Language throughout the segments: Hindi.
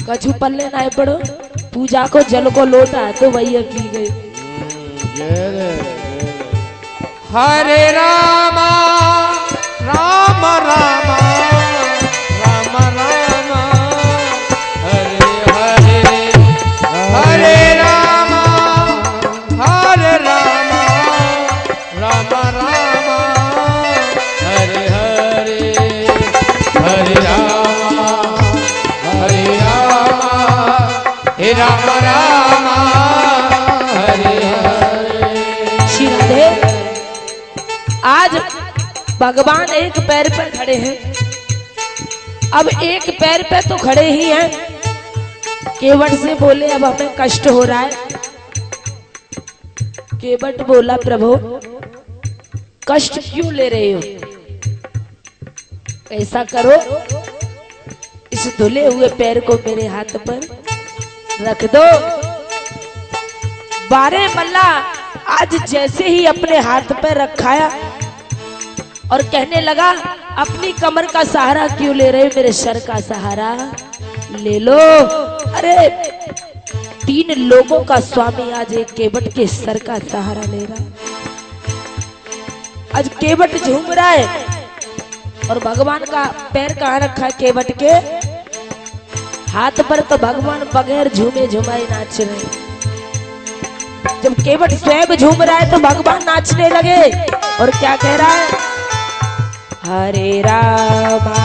कछु पल्ले ना पड़ो, पूजा को जल को लोटा तो वही पी गई। हरे रामा राम रामा राम रामा हरे हरे हरे रामा राम रामा हरे हरे हरे रामा हे राम रामा हरे हरे। श्री राधे, आज भगवान एक पैर पर खड़े हैं। अब एक पैर पे तो खड़े ही हैं, केवट से बोले अब हमें कष्ट हो रहा है। केवट बोला प्रभु कष्ट क्यों ले रहे हो, ऐसा करो इस धुले हुए पैर को मेरे हाथ पर रख दो। बारे मल्ला आज जैसे ही अपने हाथ पर रखाया और कहने लगा अपनी कमर का सहारा क्यों ले रहे, मेरे सर का सहारा ले लो। अरे 3 लोगों का स्वामी आज एक केवट के सर का सहारा ले रहा है। आज केवट झूम रहा है और भगवान का पैर कहाँ रखा है, केवट के हाथ पर। तो भगवान बगैर झूमे झुमाए नाच रहे। जब केवट स्वयं झूम रहा है तो भगवान नाचने लगे और क्या कह रहा है, हरे रामा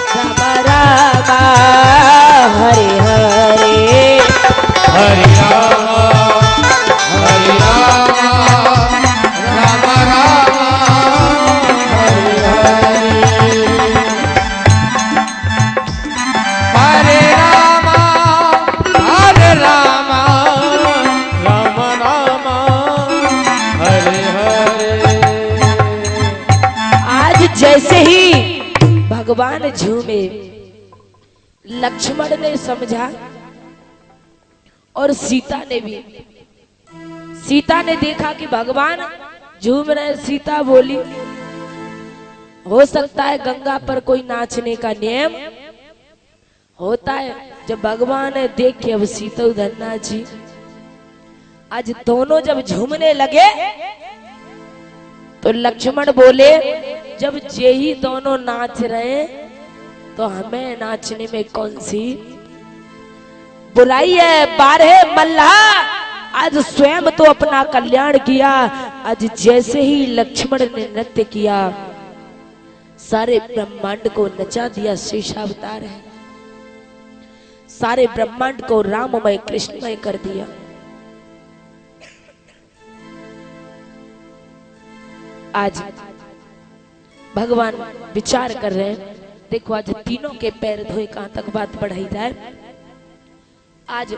रामा रामा हरे हरे हरे रामा राम रामा हरे हरे हरे रामा राम रामा हरे हरे। आज जैसे ही भगवान झूमे, लक्ष्मण ने समझा और सीता ने भी। सीता ने देखा कि भगवान झूम रहे। सीता बोली हो सकता है गंगा पर कोई नाचने का नियम होता है। जब भगवान ने देखे अब सीता उधर नाची। आज दोनों जब झूमने लगे तो लक्ष्मण बोले जब जे ही दोनों नाच रहे तो हमें नाचने में कौन सी बुराई है। 12 मल्लाह आज स्वयं तो अपना कल्याण किया। आज जैसे ही लक्ष्मण ने नृत्य किया सारे ब्रह्मांड को नचा दिया। शेषावतार है, सारे ब्रह्मांड को राममय कृष्णमय कर दिया। आज भगवान विचार कर रहे हैं। देखो आज तीनों के पैर धोए, कहां तक बात बढ़ाई जाए। आज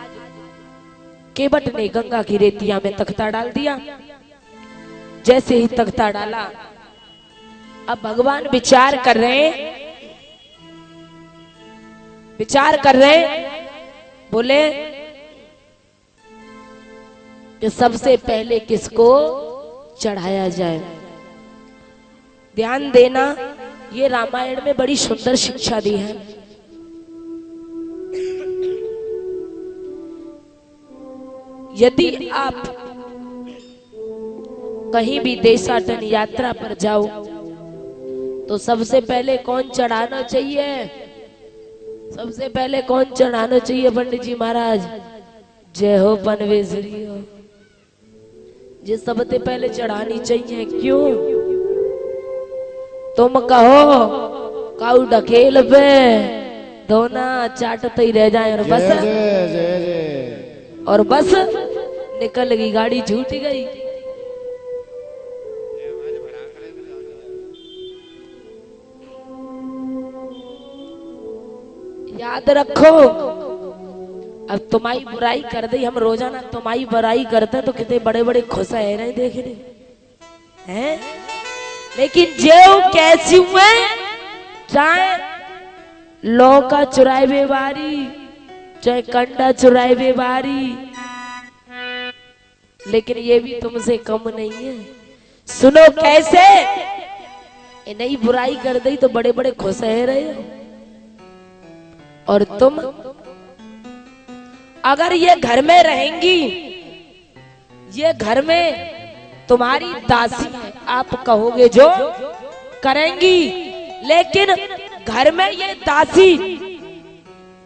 केवट ने गंगा की रेतिया में तख्ता डाल दिया। जैसे ही तख्ता डाला अब भगवान विचार कर रहे बोले कि सबसे पहले किसको चढ़ाया जाए। ध्यान देना, ये रामायण में बड़ी सुंदर शिक्षा दी है। यदि आप कहीं भी देशाटन यात्रा पर जाओ तो सबसे पहले कौन चढ़ाना चाहिए, सबसे पहले कौन चढ़ाना चाहिए पंडित जी महाराज? जय हो पनवेश्वरी हो, ये सबसे पहले चढ़ानी चाहिए। क्यों? तुम कहो काऊ ढकेल पे दोना चाटते ही रह जाए और बस निकल गई गाड़ी, छूट गई। याद रखो, अब तुम्हारी बुराई कर दी, हम रोजाना तुम्हारी बुराई करते तो कितने बड़े बड़े खुश है नहीं देख रहे हैं। लेकिन जेव कैसी हुए, चाहे लौका चुराए बेवारी, चाहे कंडा चुराए बेवारी, लेकिन ये भी तुमसे कम नहीं है। सुनो कैसे, नहीं बुराई कर दी तो बड़े बड़े खुश है रहे हो। और तुम अगर ये घर में रहेंगी, ये घर में तुम्हारी दासी है, आप कहोगे जो करेंगी। लेकिन घर में ये दासी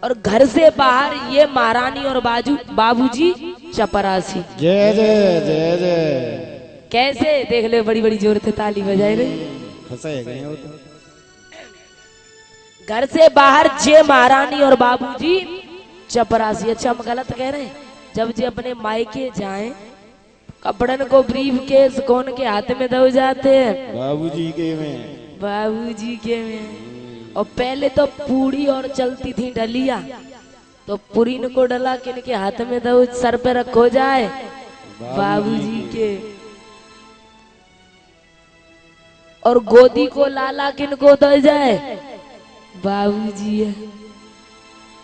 और घर से बाहर ये महारानी और बाबूजी चपरासी। जय जय जय जय। कैसे देख ले, बड़ी बड़ी जोर से ताली बजाए रे। फंसे गए हो तो। घर से बाहर जे महारानी और बाबूजी चपरासी। अच्छा हम गलत कह रहे हैं? जब जे अपने मायके जाएं, कपड़न को ब्रीफ केस कौन के हाथ में दो जाते हैं? बाबूजी के में। बाबूजी के में। और पहले तो पूड़ी और चलती थी डलिया, तो पुरीन को डला किन के हाथ में दो, सर पे रखो जाए बाबूजी के। और गोदी को लाला किन को दो जाए? बाबूजी है।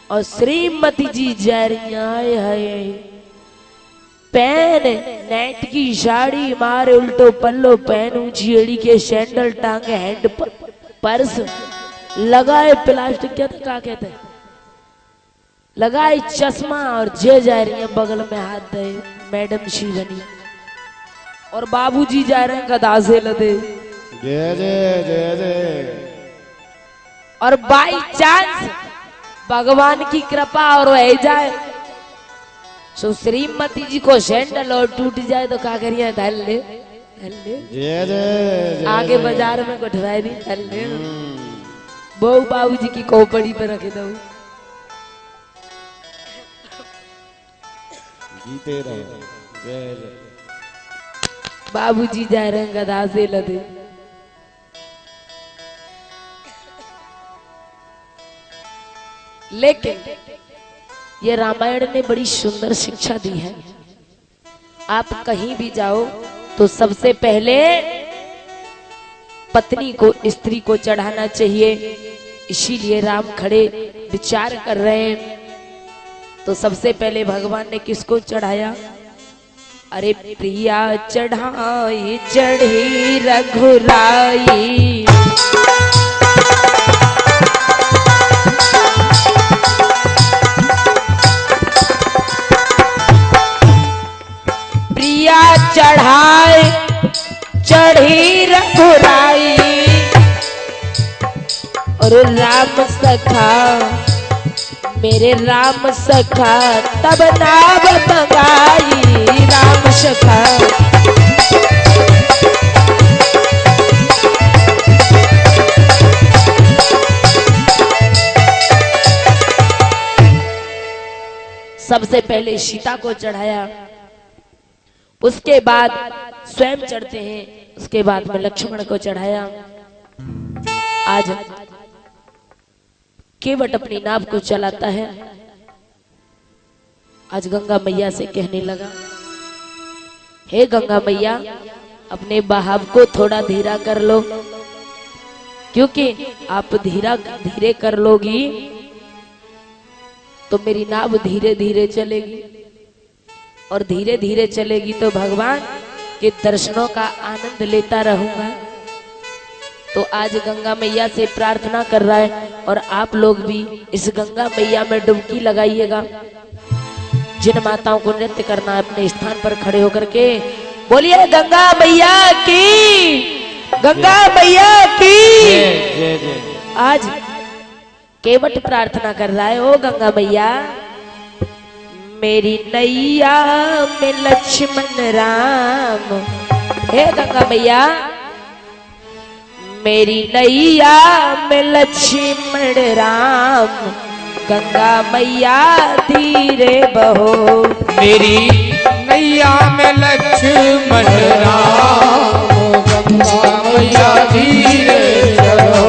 और श्रीमती जी जा रही है, पहन नेट की साड़ी, मारे उल्टो पल्लो, पहन ऊंची एड़ी के सैंडल, टांगे हैंड पर्स, लगाए प्लास्टिक, क्या क्या कहते हैं, लगाए चश्मा, और जे जा रही है बगल में हाथ दे मैडम शिवनी। और बाबूजी जा रहे हैं गधा से लदे। जय जय जय जय। और बाई चांस भगवान की कृपा और रह जाए सो श्रीमती जी को सैंडल और टूट जाए तो क्या करिए? धल ले, धल ले। जय जय। आगे बाजार में कोठवाई नहीं, धल ले। बहु बाबूजी की खोपड़ी पे रखे दो। जीते रहे। जय जय। बाबूजी जा रहे हैं गधा से लदे। लेकिन ये रामायण ने बड़ी सुंदर शिक्षा दी है। आप कहीं भी जाओ तो सबसे पहले पत्नी को, स्त्री को चढ़ाना चाहिए। इसीलिए राम खड़े विचार कर रहे हैं, तो सबसे पहले भगवान ने किसको चढ़ाया? अरे प्रिया चढ़ाई चढ़ी रघुराई, प्रिया चढ़ाई चढ़ी रघुराई, और राम सखा मेरे राम सखा तब नाम मंगाई। राम सखा सबसे पहले सीता को चढ़ाया, उसके बाद स्वयं चढ़ते हैं, उसके बाद में लक्ष्मण को चढ़ाया। आज केवट अपनी नाव को चलाता है। आज गंगा मैया से कहने लगा, हे गंगा मैया, अपने बहाव को थोड़ा धीरा कर लो, क्योंकि आप धीरे कर लोगी तो मेरी नाव धीरे धीरे चलेगी, और धीरे धीरे चलेगी तो भगवान के दर्शनों का आनंद लेता रहूंगा। तो आज गंगा मैया से प्रार्थना कर रहा है, और आप लोग भी इस गंगा मैया में डुबकी लगाइएगा। जिन माताओं को नृत्य करना है अपने स्थान पर खड़े होकर के बोलिए गंगा मैया की, गंगा मैया की। जय जय। आज केवट प्रार्थना कर रहा है, ओ गंगा मैया, मेरी नैया में लक्ष्मण राम। हे गंगा मैया, मेरी नैया में लक्ष्मण राम, गंगा मैया धीरे बहो। मेरी नैया में लक्ष्मण राम, गंगा मैया धीरे चलो।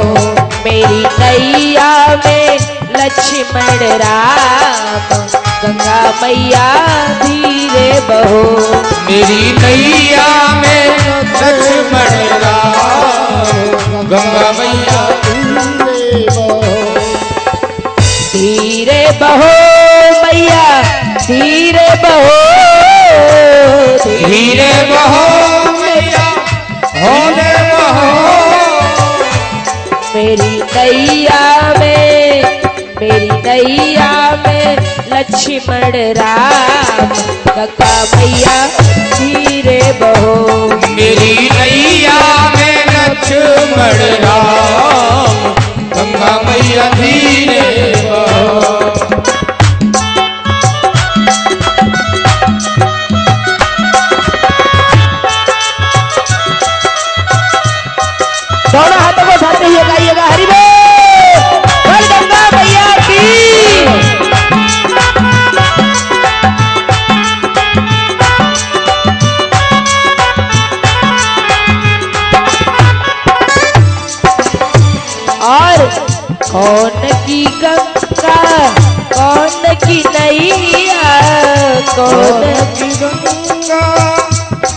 मेरी नैया में लक्ष्मण राम, गंगा मैया धीरे बहो। मेरी नैया में लक्ष्मण राम, गंगा मैया धीरे बहो मैया, धीरे बहो, धीरे बहो मैया, धीरे बहो। मेरी नैया में, मेरी नैया में लक्ष्मण राम, गंगा मैया धीरे बहो। मेरी नैया में लक्ष्मण राम, गंगा मैया धीरे बहो। दोनों हाथों को उठाते हुए गाइएगा हरि बोल, बोल गंगा मैया की। और कौन की गंगा कौन की नैया, कौन की गंगा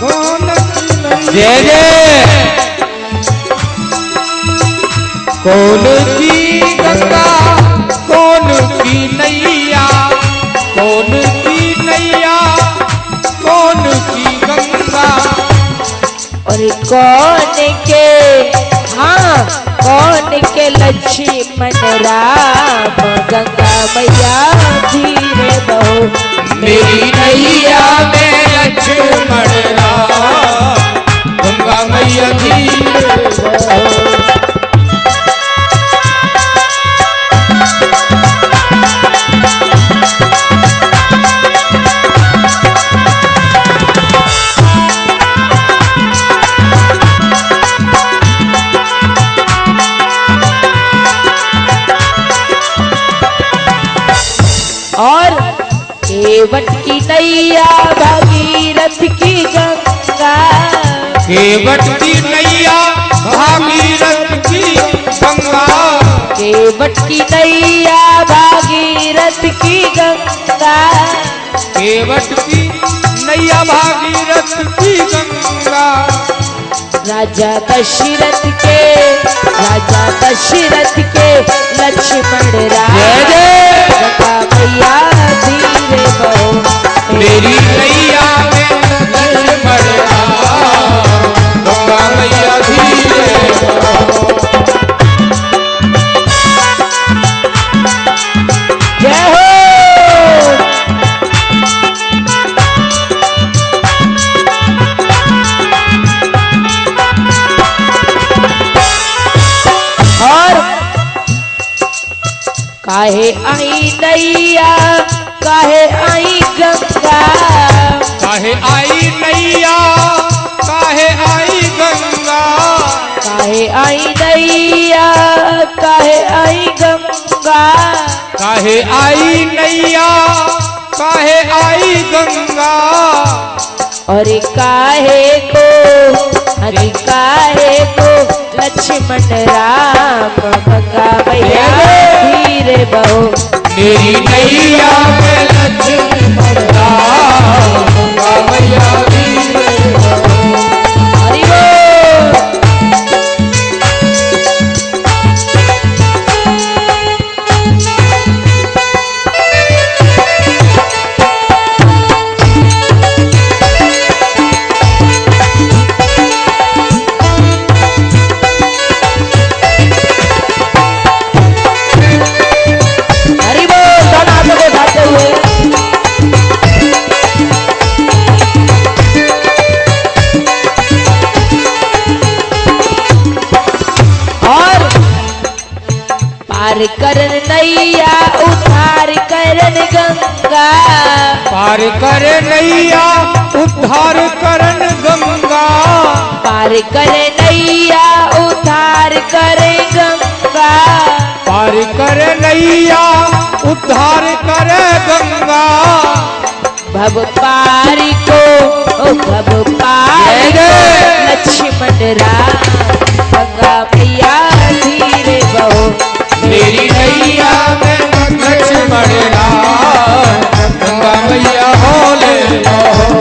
कौन की नैया, जय जय। कौन की गंगा कौन की नैया, कौन की नैया कौन की गंगा। और कौन के हाँ कौन के लक्ष्मण राम, गंगा मैया धीरे बहो। मेरी नैया में लक्ष्मण राम, गंगा मैया धीरे बहो। और केवट की नैया भागीरथ की गंगा, केवट की नैया भागीरथ की गंगा, केवट की नैया भागीरथ की गंगा, केवट की नैया भागीरथ की गंगा। राजा दशरथ के लक्ष्मण राम, गंगा मैया धीरे बहो। मेरी नैया में लक्ष्मण राम, गंगा मैया धीरे बहो। जय हो। और काहे आई नैया काहे आई गंगा, काहे आई नैया काहे आई गंगा, काहे आई नैया काहे आई गंगा। काहे आई नैया काहे आई गंगा। और काहे को अरे काहे को लक्ष्मण राम, गंगा मैया धीरे बहो। मेरी नैया में लक्ष्मण राम, गंगा मैया धीरे बहो। हरि बोल। हरि बोल, दोनों हाथों को उठाते हुए। और पार करन नैया उद्धार करन गंगा, पार कर नैया उद्धार करन गंगा, पार करे नैया उद्धार करे गंगा। पार कर नैया उद्धार करे गंगा। भव पारी को ओ भव पारी को लक्ष्मण राम, गंगा मैया धीरे बहो। मेरी नैया में लक्ष्मण राम, गंगा मैया बोले बहो।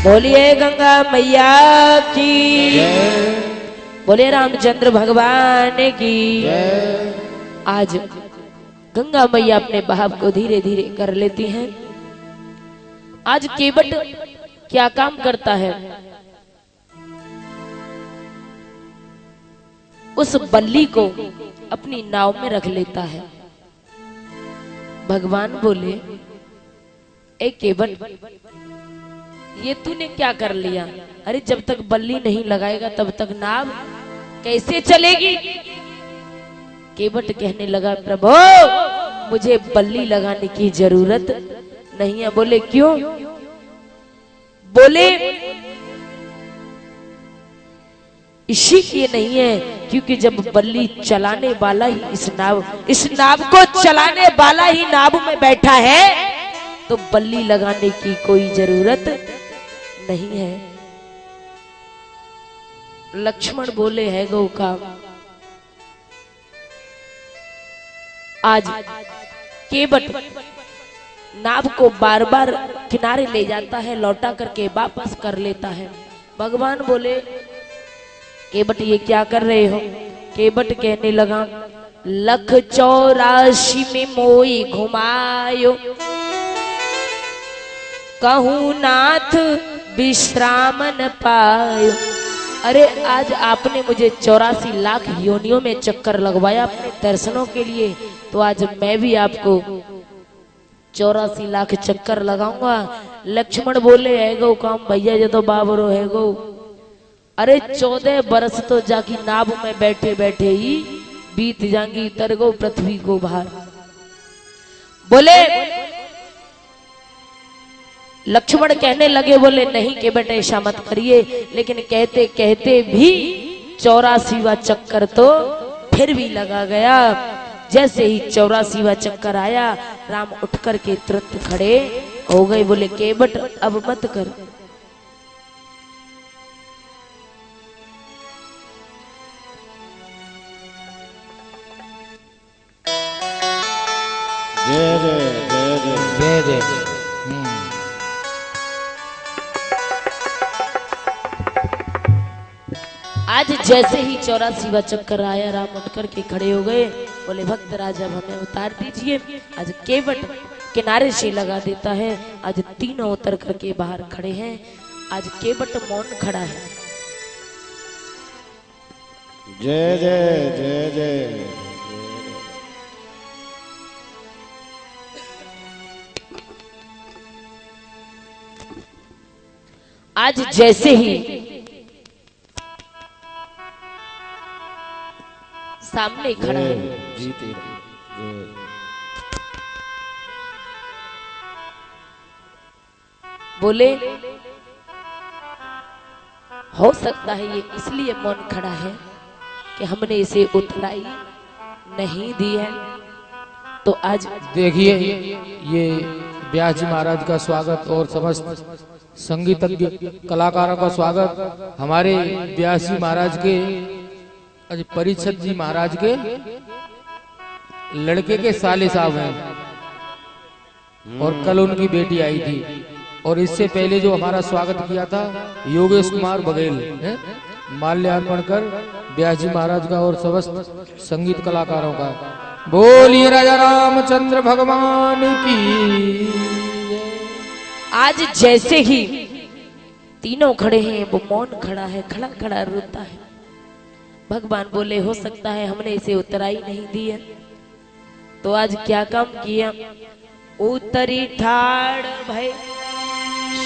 बोलिए गंगा मैया की, बोले रामचंद्र भगवान की। आज गंगा मैया अपने भाव को धीरे धीरे कर लेती हैं। आज केवट क्या काम करता है, उस बल्ली को अपनी नाव में रख लेता है। भगवान बोले, ए केवट, ये तूने क्या कर लिया? अरे जब तक बल्ली नहीं लगाएगा तब तक नाव कैसे चलेगी? केवट कहने लगा, प्रभु मुझे बल्ली लगाने की जरूरत नहीं है। बोले क्यों? बोले इसीलिए नहीं है क्योंकि जब बल्ली चलाने वाला ही इस नाव को चलाने वाला ही नाव में बैठा है तो बल्ली लगाने की कोई जरूरत नहीं है। लक्ष्मण बोले, है गौ का। आज केवट नाव को बार बार किनारे ले जाता है, लौटा करके वापस कर लेता है। भगवान बोले, केवट ये क्या कर रहे हो? केवट कहने लगा, 184 में मोई घुमायो, कहूं नाथ विश्राम न पायो। अरे आज आपने मुझे 84 लाख योनियों में चक्कर लगवाया अपने दर्शनों के लिए, तो आज मैं भी आपको 84 लाख चक्कर लगाऊंगा। लक्ष्मण बोले, है गो काम भैया, ये तो बाबरो है गो। अरे 14 बरस तो जाकी नाव में बैठे बैठे ही बीत जाएंगी, तरगो पृथ्वी को बाहर। बोले लक्ष्मण कहने लगे, बोले नहीं के बेटे ऐसा मत करिए, लेकिन कहते कहते भी 84वां चक्कर तो फिर भी लगा गया। जैसे ही 84वां चक्कर आया, राम उठ करके तुरंत खड़े हो गए। बोले केवट अब मत कर। जय जय जय जय जय जय। आज जैसे ही 84वां चक्कर आया, राम उठ करके खड़े हो गए। बोले भक्त राजा हमें उतार दीजिए। आज केवट किनारे से लगा देता है। आज तीनों उतर करके बाहर खड़े हैं। आज केवट मौन खड़ा है। जय जय जय जय। आज जैसे ही सामने खड़ा है, जीते बोले हो सकता है ये इसलिए मौन खड़ा है कि हमने इसे उतराई नहीं दी है। तो आज देखिए, ये व्यास जी महाराज का स्वागत और समस्त संगीतज्ञ कलाकारों का स्वागत। हमारे व्यास जी महाराज के परिषद जी महाराज के लड़के के साले साहब हैं और कल उनकी बेटी आई थी। और इससे पहले जो हमारा स्वागत किया था योगेश कुमार बघेल है, माल्यार्पण कर व्यास जी महाराज का और समस्त संगीत कलाकारों का। बोलिए राजा रामचंद्र भगवान की। आज जैसे ही तीनों खड़े हैं, वो मौन खड़ा है, खड़ा खड़ा रोता है। भगवान बोले हो सकता है हमने इसे उतराई नहीं दी है। तो आज क्या काम किया? उतरी ठाड़ भय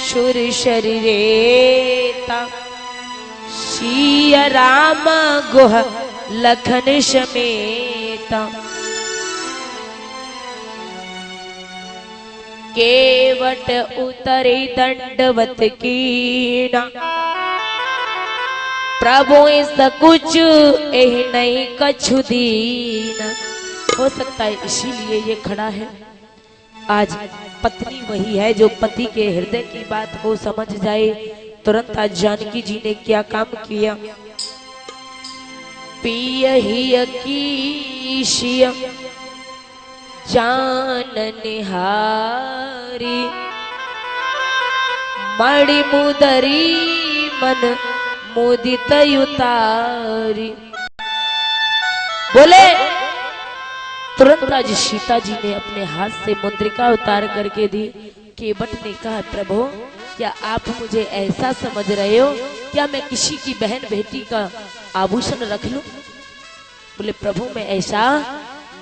सुर शरीरेता, सिया राम गुह लखन समेता। केवट उतरे दंडवत कीना, प्रभु कुछ यही नहीं कछु दीना। हो सकता है इसीलिए ये खड़ा है। आज पत्नी वही है जो पति के हृदय की बात को समझ जाए। तुरंत आज जानकी जी ने क्या काम किया? पिय ही की शिय जान निहारी, मणि मुदरी मन मोदित उतारी। बोले तुरंत आज सीता जी ने अपने हाथ से मुद्रिका उतार करके दी। केवट ने कहा, प्रभु क्या आप मुझे ऐसा समझ रहे हो, क्या मैं किसी की बहन बेटी का आभूषण रख लूं? बोले प्रभु मैं ऐसा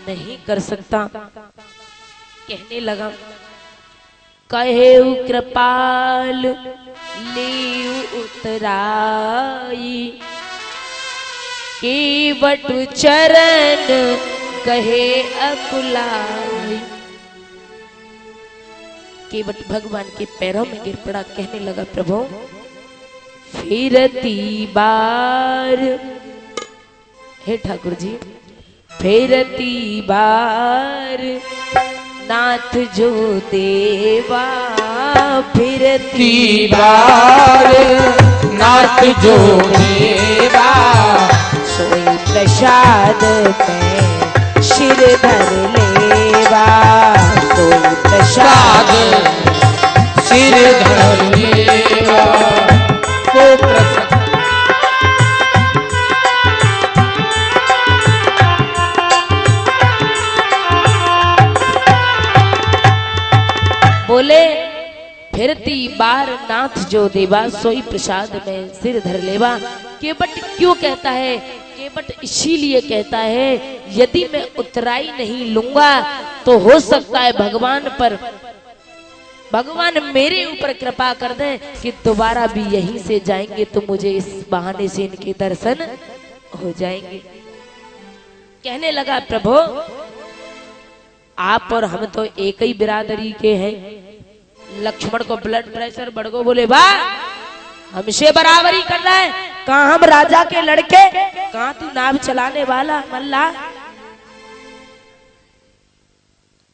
नहीं कर सकता। कहने लगा, कहे कृपाल ले उतराई, केवट चरण कहे अकुलाई। केवट भगवान के पैरों में गिर पड़ा, कहने लगा, प्रभु फिरती बार, हे ठाकुर जी, फिरती बार नाथ जो देवा, फिरती बार नाथ जो देवा, सोई प्रसाद में शिर धर लेवा, सोई प्रसाद सिर धर लेवा। तो प्रसाद बोले फिरती बार नाथ जो देवा, सोई प्रसाद में सिर धर लेवा। केवट क्यों कहता है? केवट इसीलिए कहता है, यदि मैं उतराई नहीं लूंगा तो हो सकता है भगवान मेरे ऊपर कृपा कर दे कि दोबारा भी यहीं से जाएंगे तो मुझे इस बहाने से इनके दर्शन हो जाएंगे। कहने लगा, प्रभु आप और हम तो एक ही बिरादरी के हैं। लक्ष्मण को ब्लड प्रेशर बढ़ गो, बोले वाह हमसे बराबरी कर रहा है, कहाँ हम राजा के लड़के, कहाँ तू नाव चलाने वाला मल्ला।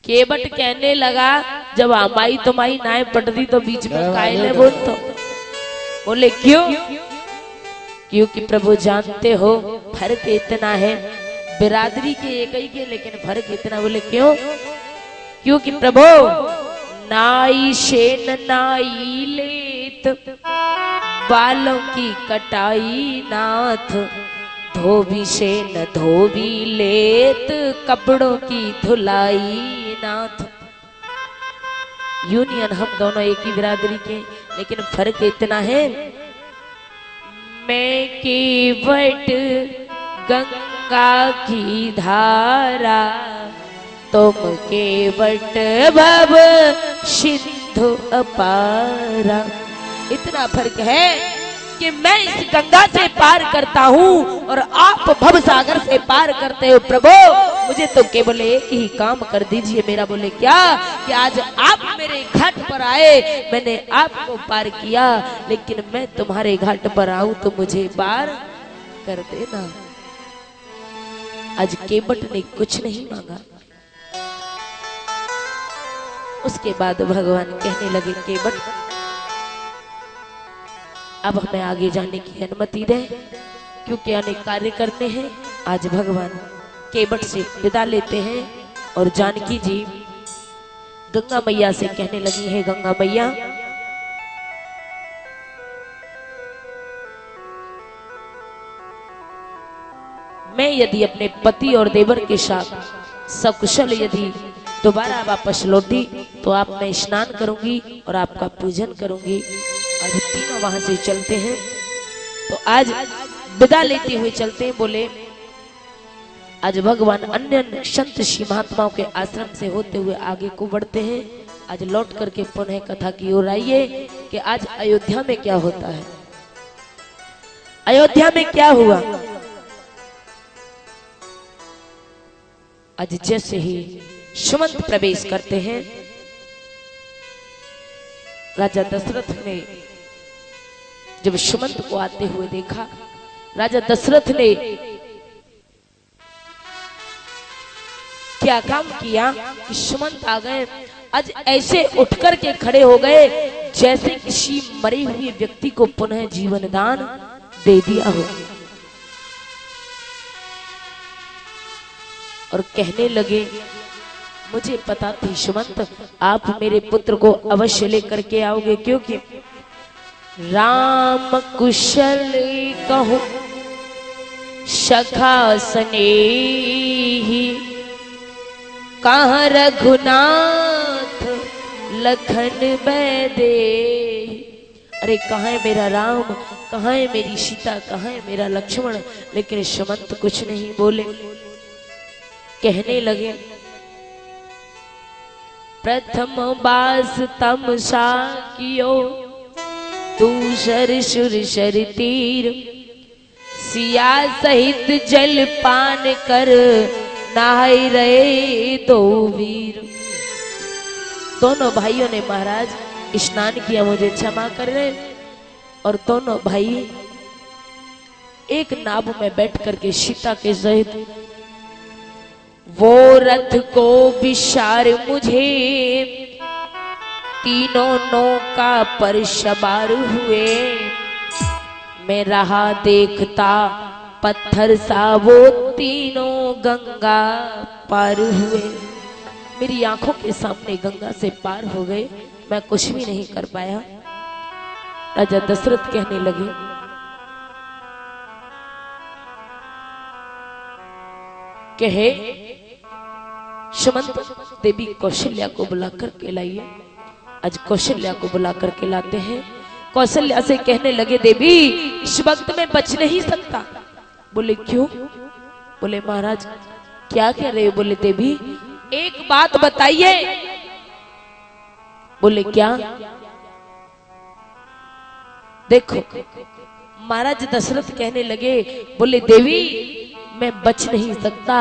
केवट कहने लगा, जब हमारी तुम्हारी नाव पटती तो बीच में कायले बोल तो। बोले क्यों? क्योंकि प्रभु जानते हो फर्क इतना है, बिरादरी के एक ही के लेकिन फर्क इतना। बोले क्यों? क्योंकि प्रभु नाई शेन नाई लेत, बालों की कटाई नाथ, धोबी शेन धोबी लेत, कपड़ों की धुलाई नाथ। यूनियन हम दोनों एक ही बिरादरी के, लेकिन फर्क इतना है, मैं केवट गंगा की धारा, तुम केवट भव सिंधु अपारा। इतना फर्क है कि मैं इस गंगा से पार करता हूँ और आप भव सागर से पार करते हो। प्रभु मुझे तो केवल एक ही काम कर दीजिए मेरा। बोले क्या? कि आज आप मेरे घाट पर आए, मैंने आपको पार किया, लेकिन मैं तुम्हारे घाट पर आऊं तो मुझे पार कर देना। आज केवट ने कुछ नहीं मांगा। उसके बाद भगवान कहने लगे, केवट अब हमें आगे जाने की अनुमति दें, क्योंकि अनेक कार्य करने हैं। आज भगवान केवट से विदा लेते हैं और जानकी जी गंगा मैया से कहने लगी है, गंगा मैया मैं यदि अपने पति और देवर के साथ सकुशल यदि दोबारा वापस लौटी तो आप मैं स्नान करूंगी और आपका पूजन करूंगी। आज तीनों वहां से चलते हैं। तो आज विदा लेते हुए चलते हैं। बोले आज भगवान अन्य संत श्री महात्माओं के आश्रम से होते हुए आगे को बढ़ते हैं। आज लौट करके पुनः कथा की ओर आइए कि आज अयोध्या में क्या होता है। अयोध्या में क्या हुआ? आज जैसे ही सुमंत प्रवेश करते हैं, राजा दशरथ ने जब सुमंत को आते हुए देखा, राजा दशरथ ने क्या काम किया कि सुमंत आ गए। आज ऐसे उठकर के खड़े हो गए जैसे किसी मरे हुए व्यक्ति को पुनः जीवन दान दे दिया हो, और कहने लगे मुझे पता थी सुमंत आप मेरे पुत्र को अवश्य लेकर के आओगे, क्योंकि राम कुशल कहूँ सखा स्नेही, कहाँ रघुनाथ लखन बैदे। अरे कहाँ है मेरा राम, कहाँ है मेरी सीता, कहाँ है मेरा लक्ष्मण। लेकिन सुमंत कुछ नहीं बोले। कहने लगे प्रथम बास तमसा कियो, दूसर सुरसर तीर, सिया सहित जल पान कर नहाई रहे दो वीर। दोनों भाइयों ने महाराज स्नान किया, मुझे क्षमा कर रहे। और दोनों भाई एक नाव में बैठ करके सीता के सहित वो रथ को विशार मुझे, तीनों नौका पर सवार हुए। मैं रहा देखता पत्थर सा वो तीनों गंगा पार हुए। मेरी आंखों के सामने गंगा से पार हो गए, मैं कुछ भी नहीं कर पाया। राजा दशरथ कहने लगे कहे सुमंत देवी कौशल्या को बुलाकर के लाइए। आज कौशल्या को बुलाकर के लाते हैं। कौशल्या से कहने लगे देवी इस वक्त में बच नहीं सकता। बोले क्यों? बोले महाराज क्या कह रहे हो? बोले देवी एक बात बताइए। बोले क्या? देखो महाराज दशरथ कहने लगे, बोले देवी मैं बच नहीं सकता।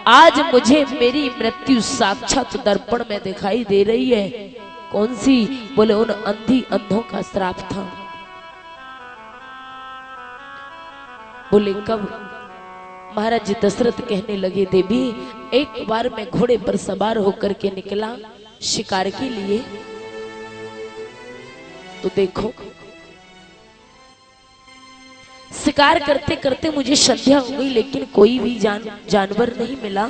आज मुझे मेरी मृत्यु साक्षात दर्पण में दिखाई दे रही है। कौन सी? बोले उन अंधों का श्राप था। बोले कब? महाराज दशरथ कहने लगे देवी एक बार मैं घोड़े पर सवार होकर के निकला शिकार के लिए, तो देखो शिकार करते करते मुझे संध्या हो गई, लेकिन कोई भी जानवर नहीं मिला।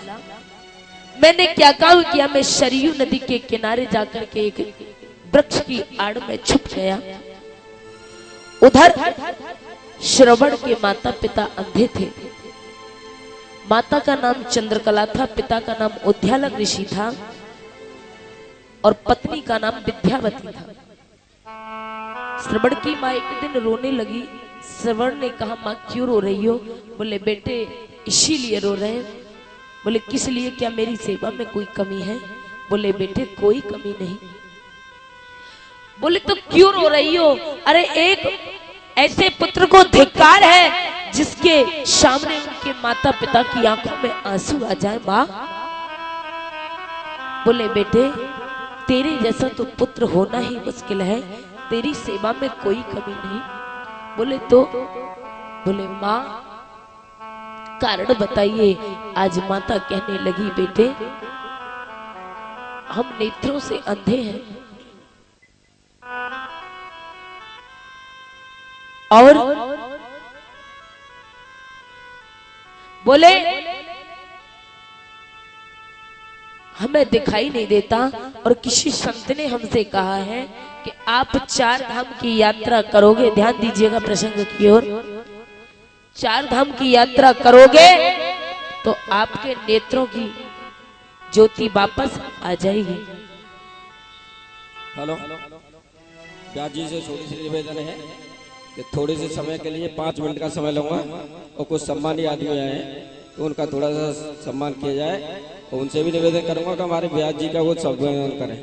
मैंने क्या काम किया, मैं सरयू नदी के किनारे जाकर के एक वृक्ष की आड़ में छुप गया। उधर श्रवण के माता पिता अंधे थे। माता का नाम चंद्रकला था, पिता का नाम उद्यालक ऋषि था और पत्नी का नाम विद्यावती था। श्रवण की माँ एक दिन रोने लगी। श्रवण ने कहा माँ क्यों रो रही हो? बोले बेटे इसीलिए रो रहे हैं। बोले किस लिए? क्या मेरी सेवा में कोई कमी है? बोले बेटे कोई कमी नहीं। बोले तो क्यों रो रही हो? अरे एक ऐसे पुत्र को धिक्कार है जिसके सामने उनके माता पिता की आंखों में आंसू आ जाए माँ। बोले बेटे तेरे जैसा तो पुत्र होना ही मुश्किल है, तेरी सेवा में कोई कमी नहीं। बोले तो? बोले माँ कारण बताइए। आज माता कहने लगी बेटे हम नेत्रों से अंधे हैं और बोले हमें दिखाई नहीं देता। और किसी संत ने हमसे कहा है कि आप 4 धाम की यात्रा करोगे। ध्यान दीजिएगा प्रसंग की ओर। 4 धाम की यात्रा करोगे तो आपके नेत्रों की ज्योति वापस आ जाएगी। हेलो, व्यास जी से छोटी सी निवेदन है कि थोड़े से समय के लिए 5 मिनट का समय लूंगा और कुछ सम्मानी आदमी आए हैं तो उनका थोड़ा सा सम्मान किया जाए। और उनसे भी निवेदन करूंगा कि हमारे व्यास जी का वो सम्मान करें।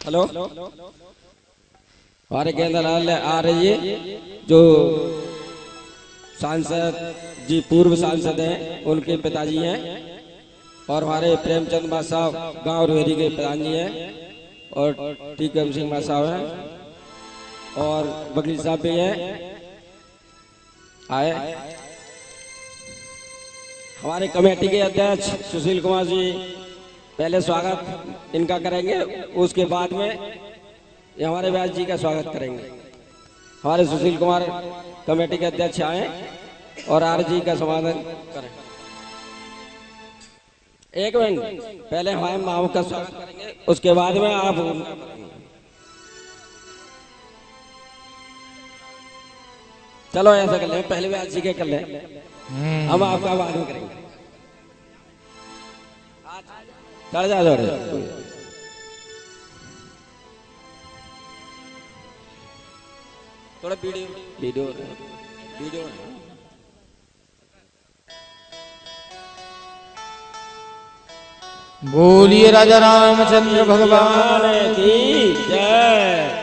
हेलो, हमारे गेंदालाल आ रही है जो सांसद जी पूर्व सांसद हैं, उनके पिताजी हैं। और हमारे प्रेमचंद माँ साहब गाँव रोहरी के प्रधान जी हैं और टीकम सिंह माँ साहब हैं और वकील साहब भी हैं आए। हमारे कमेटी के अध्यक्ष सुशील कुमार जी पहले स्वागत इनका करेंगे, उसके बाद में ये हमारे व्यास जी का स्वागत करेंगे। हमारे सुशील कुमार कमेटी के अध्यक्ष आए और आर जी का समाधान करें। एक मिनट, पहले हमारे माओ का स्वागत करेंगे, उसके बाद में आप उनका करेंगे। चलो ऐसा कर ले, पहले व्यास जी के कर ले, हम आपका बाद में करेंगे। चढ़ जा थोड़ा वीडियो बोलिए राजा रामचंद्र भगवान की जय।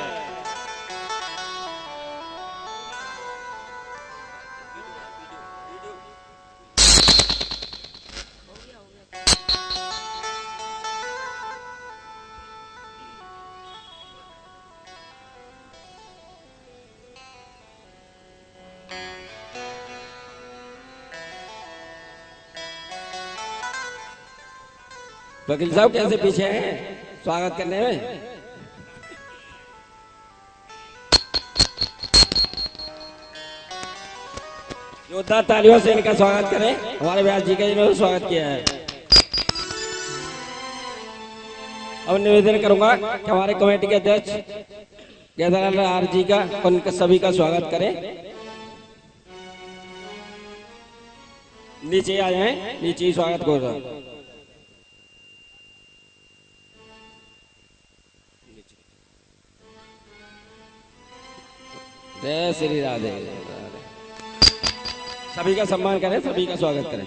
वकील साहब कैसे पीछे हैं स्वागत करने में? जोरदार तालियों से इनका स्वागत करें। हमारे व्यास जी का इन्होंने स्वागत किया है। अब निवेदन करूंगा कि हमारे कमेटी के अध्यक्ष केदारलाल आर जी का उनका सभी का स्वागत करें। नीचे आ जाए, नीचे ही स्वागत कर रहा हूं। जय श्री राधे। सभी का सम्मान करें, सभी का स्वागत करें।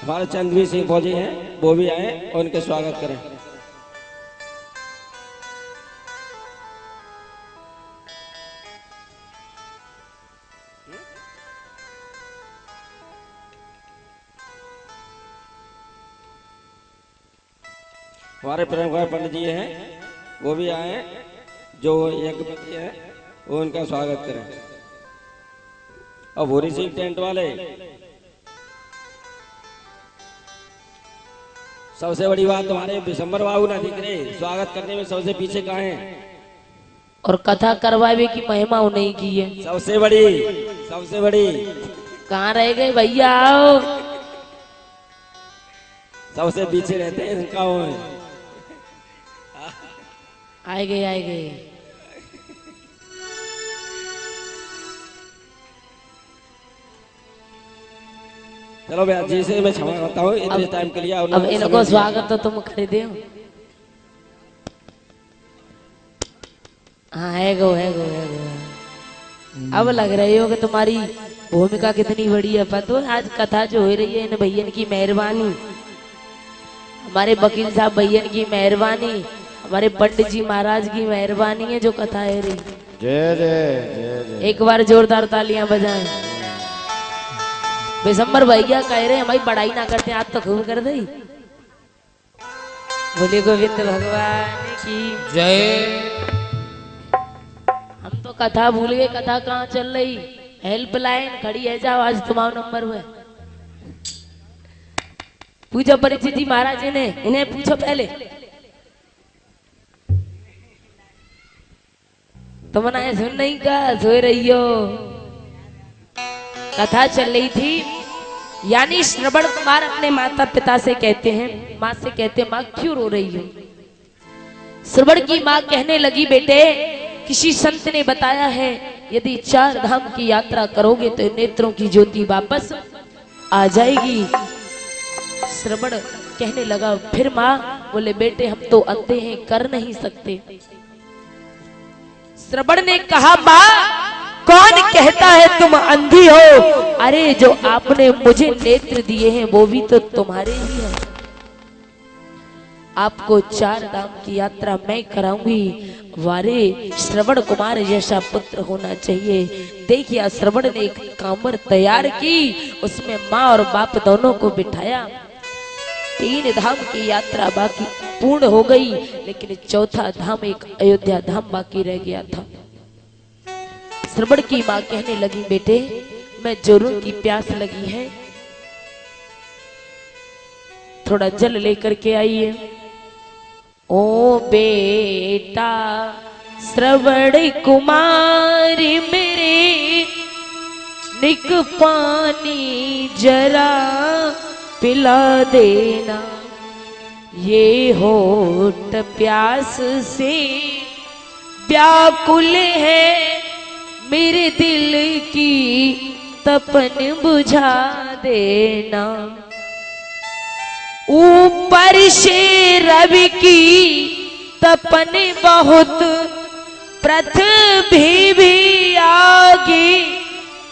हमारे चंद्रवीर सिंह फौजी हैं, वो भी आए और उनके स्वागत करें। हमारे प्रेम कुमार पंडित जी हैं, वो भी आए, जो यज्ञपति हैं, वो उनका स्वागत करें। और भूरी सिंह टेंट वाले, सबसे बड़ी बात तुम्हारे विशंबर बाबू ना दिख रहे, स्वागत करने में सबसे पीछे कहाँ हैं? और कथा करवावे की महिमा उन्हीं की है। सबसे बड़ी कहाँ रह गए भैया? आओ, सबसे पीछे रहते हैं, इनका वो है। आए गए। चलो भैया जी से मैं क्षमा करता हूँ इतने टाइम के लिए। अब इनको स्वागत तो तुम कर दे। हाँ है गो। अब लग रही हो कि तुम्हारी भूमिका कितनी बड़ी है। पता है आज कथा जो हो रही है इन भैयन की मेहरबानी, हमारे वकील साहब भैयन की मेहरबानी, हमारे पंडित जी महाराज की मेहरबानी है जो कथा है रही। जय जय। एक बार जोरदार तालियां बजाएं। विशंबर भैया कह रहे हमारी बड़ाई ना करते, आज तो खूब कर दी। बोले गोविंद भगवान की जय। हम तो कथा भूल गए, कथा कहाँ चल रही? हेल्पलाइन खड़ी है, जाओ आज तुम्हारा नंबर हुआ। पूछो परीक्षित जी महाराज इन्हें पूछो पहले। तुमने सुन नहीं कहा, सो रही हो। कथा चल रही थी, यानी श्रवण कुमार अपने माता पिता से कहते हैं, माँ से कहते हैं, माँ क्यों रो रही हो? श्रवण की माँ कहने लगी, बेटे किसी संत ने बताया है यदि 4 धाम की यात्रा करोगे तो नेत्रों की ज्योति वापस आ जाएगी। श्रवण कहने लगा, फिर माँ? बोले बेटे हम तो अंधे हैं, कर नहीं सकते। श्रवण ने कहा, माँ कौन कहता है तुम अंधी हो? अरे जो आपने मुझे नेत्र दिए हैं वो भी तो तुम्हारे ही हैं। आपको 4 धाम की यात्रा मैं कराऊंगी। वारे श्रवण कुमार जैसा पुत्र होना चाहिए। देखिए श्रवण ने एक कांवर तैयार की, उसमें माँ और बाप दोनों को बिठाया। 3 धाम की यात्रा बाकी पूर्ण हो गई, लेकिन 4था धाम एक अयोध्या धाम बाकी रह गया था। श्रवण की माँ कहने लगी, बेटे मैं जोरों की प्यास लगी है, थोड़ा जल लेकर के आइए। ओ बेटा श्रवण कुमारी मेरे, निक पानी जरा पिला देना, ये होठ प्यास से व्याकुल है, मेरे दिल की तपन बुझा देना। ऊपर से रवि की तपन बहुत, पृथ्वी भी आगे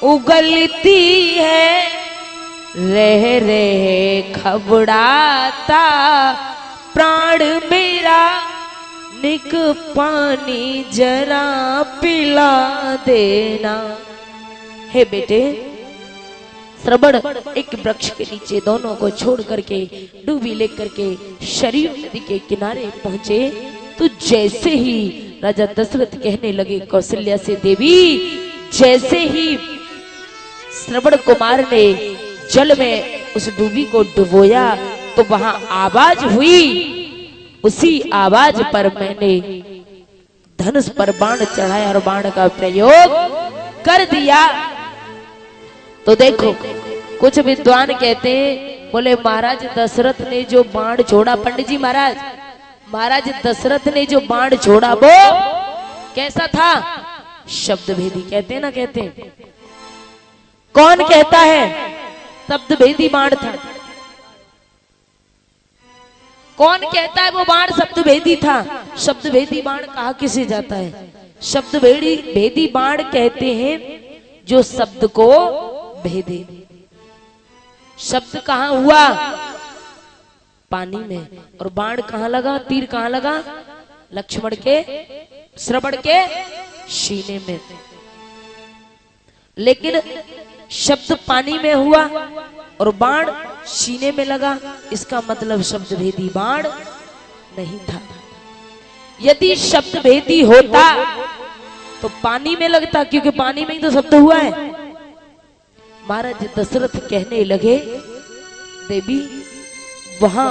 उगलती है, रह रहे घबराता प्राण मेरा, निक पानी जरा पिला देना। हे बेटे, श्रवण एक वृक्ष के नीचे दोनों को छोड़ करके डूबी लेकर के शरीर नदी के किनारे पहुंचे तो जैसे ही राजा दशरथ कहने लगे कौशल्या से, देवी जैसे ही श्रवण कुमार ने जल में उस डूबी को डुबोया तो वहां आवाज हुई, उसी आवाज पर मैंने धनुष पर बाण चढ़ाया और बाण का प्रयोग कर दिया। तो देखो कुछ विद्वान कहते हैं, बोले महाराज दशरथ ने जो बाण छोड़ा, पंडित जी महाराज दशरथ ने जो बाण छोड़ा वो कैसा था? शब्द भेदी कहते हैं ना, कहते हैं। कौन कहता है शब्द भेदी बाण था? कौन कहता है वो बाण शब्द भेदी था? शब्द भेदी बाण कहा किसे जाता है? शब्द भेदी बाण कहते हैं जो शब्द को भेदे। शब्द कहां हुआ? पानी में। और बाण कहां लगा? तीर कहां लगा? लक्ष्मण के श्रवण के सीने में। लेकिन शब्द पानी में हुआ और बाण सीने में लगा, इसका मतलब शब्द भेदी बाण नहीं था। यदि शब्द भेदी होता तो पानी में लगता, क्योंकि पानी में ही तो शब्द हुआ है। महाराज दशरथ कहने लगे, देवी वहां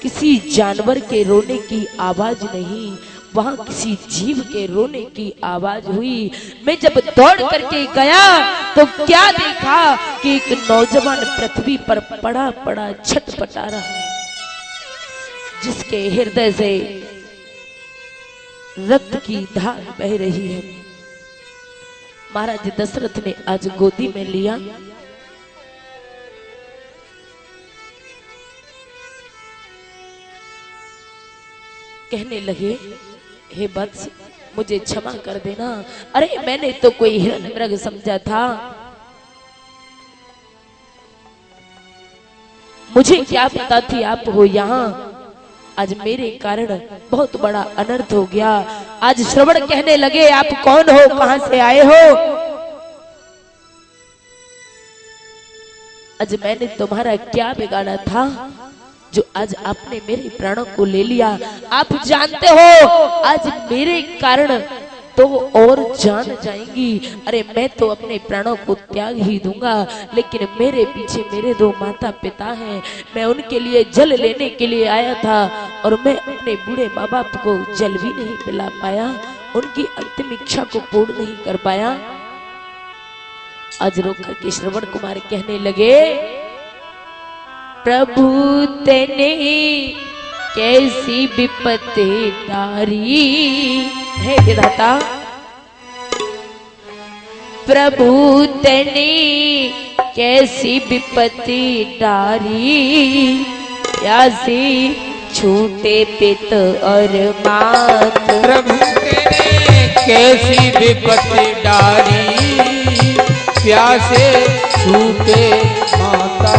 किसी जानवर के रोने की आवाज नहीं, वहां किसी जीव के रोने की आवाज हुई। मैं जब दौड़ करके गया तो क्या देखा कि एक नौजवान पृथ्वी पर पड़ा पड़ा छटपटा रहा है, जिसके हृदय से रक्त की धार बह रही है। महाराज दशरथ ने आज गोदी में लिया, कहने लगे, हे वत्स मुझे क्षमा कर देना, अरे मैंने तो कोई हिरण्यमृग समझा था, मुझे क्या पता थी आप हो यहाँ। आज मेरे कारण बहुत बड़ा अनर्थ हो गया। आज श्रवण कहने लगे, आप कौन हो, कहां से आए हो? आज मैंने तुम्हारा क्या बिगाड़ा था जो आज आपने मेरे प्राणों को ले लिया? आप जानते हो आज मेरे कारण तो और जान जाएंगी। अरे मैं तो अपने प्राणों को त्याग ही दूंगा, लेकिन मेरे पीछे मेरे दो माता पिता हैं, मैं उनके लिए जल लेने के लिए आया था और मैं अपने बूढ़े माँ बाप को जल भी नहीं पिला पाया, उनकी अंतिम इच्छा को पूर्ण नहीं कर पाया। आज रोक करके श्रवण कुमार कहने लगे, प्रभु तेने कैसी विपत्ति डारी है विधाता, प्रभु तेने कैसी विपत्ति डारी, प्यासे छूटे पित और मात, प्रभु तेने कैसी विपत्ति डारी, प्यासे छूटे माता।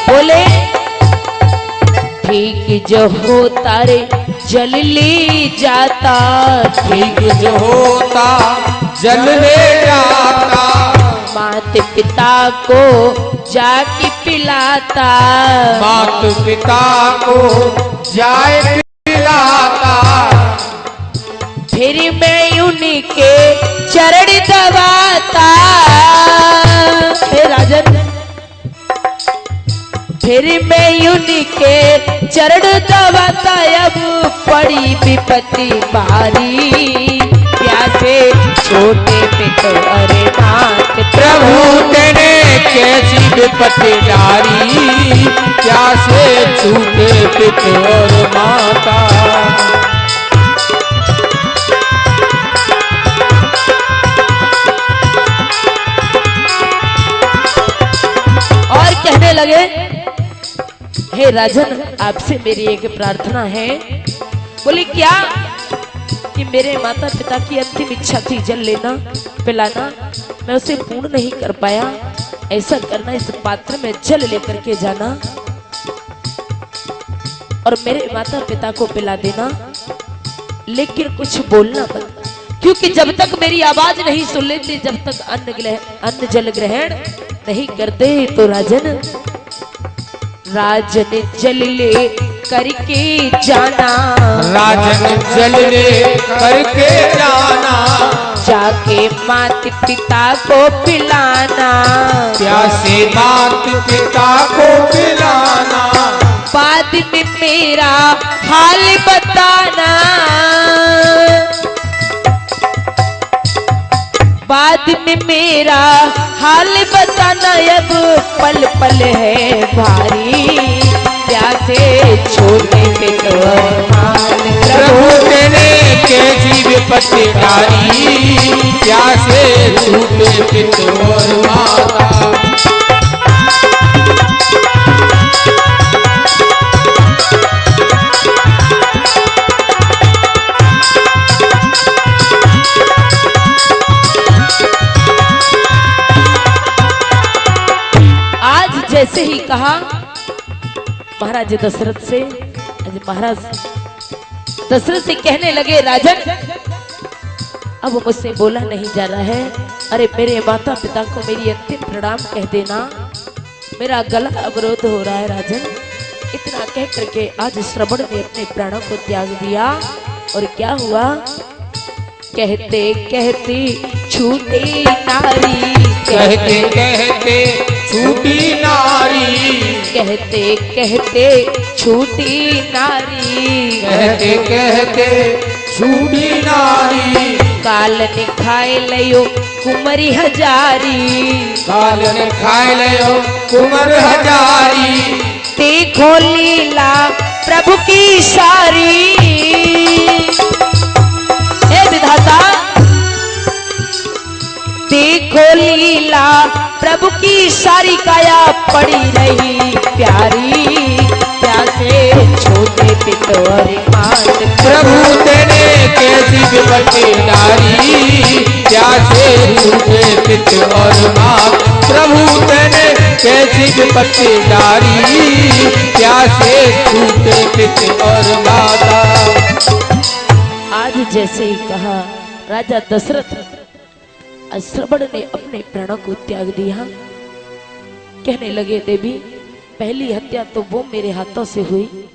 बोले ठीक जो होता रे जल ले जाता, ठीक जो होता जल ले जाता, माता पिता को जाके पिलाता, मात पिता को जाए पिलाता, फिर मैं उनके चरण दबाता। हे राजन, फिर मैं उनके चरण दबाता, अब पड़ी विपत्ति भारी, प्यासे छोटे पितो अरे मात प्रभु तेने कैसी विपत्ति डारी, प्यासे छूटे पिता और माता। और कहने लगे, हे राजन, आपसे मेरी एक प्रार्थना है। बोले क्या? कि मेरे माता पिता की अंतिम इच्छा थी जल लेना पिलाना, मैं उसे पूर्ण नहीं कर पाया। ऐसा करना, इस पात्र में जल लेकर के जाना और मेरे माता पिता को पिला देना, लेकिन कुछ बोलना मत, क्योंकि जब तक मेरी आवाज नहीं सुन लेते, जब तक अन्न जल ग्रहण नहीं करते, तो राजन जल ले करके जाना, राजन जल ले करके जाना, जाके मात पिता को पिलाना, प्यासे मात पिता को पिलाना, बाद में मेरा हाल बताना, बाद में मेरा हाल बताना, अब पल पल है भारी, प्यासे छोटे पितो हाल। प्रभु तेने कैसी विपत्ति डारी, प्यासे छूटे पिता और माता। जैसे ही कहा महाराज दशरथ से, महाराज दशरथ से कहने लगे, राजन अब मुझसे बोला नहीं जा रहा है, अरे मेरे माता पिता को मेरी अंतिम प्रणाम कह देना, मेरा गला अवरोध हो रहा है राजन। इतना कह करके आज श्रवण ने अपने प्राणों को त्याग दिया। और क्या हुआ? कहते कहते छूटी नारी, कहते कहते छूटी नारी, कहते कहते छूटी नारी, कहते कहते छूटी नारी, काल ने खाए लियो कुमरी हजारी, काल ने खाए लियो कुमर हजारी, देखो लीला प्रभु की सारी। हे विधाता, देखो लीला प्रभु की सारी, काया पड़ी रही प्यारी, प्यासे छोटे पितो और मात। प्रभु तेने कैसी विपत्ति डारी, प्यासे छूटे पिता और माता। प्रभु तेने कैसी विपत्ति डारी, प्यासे छूटे पिता और माता। आज जैसे ही कहा राजा दशरथ, श्रवण ने अपने प्राणों को त्याग दिया। कहने लगे, देवी पहली हत्या तो वो मेरे हाथों से हुई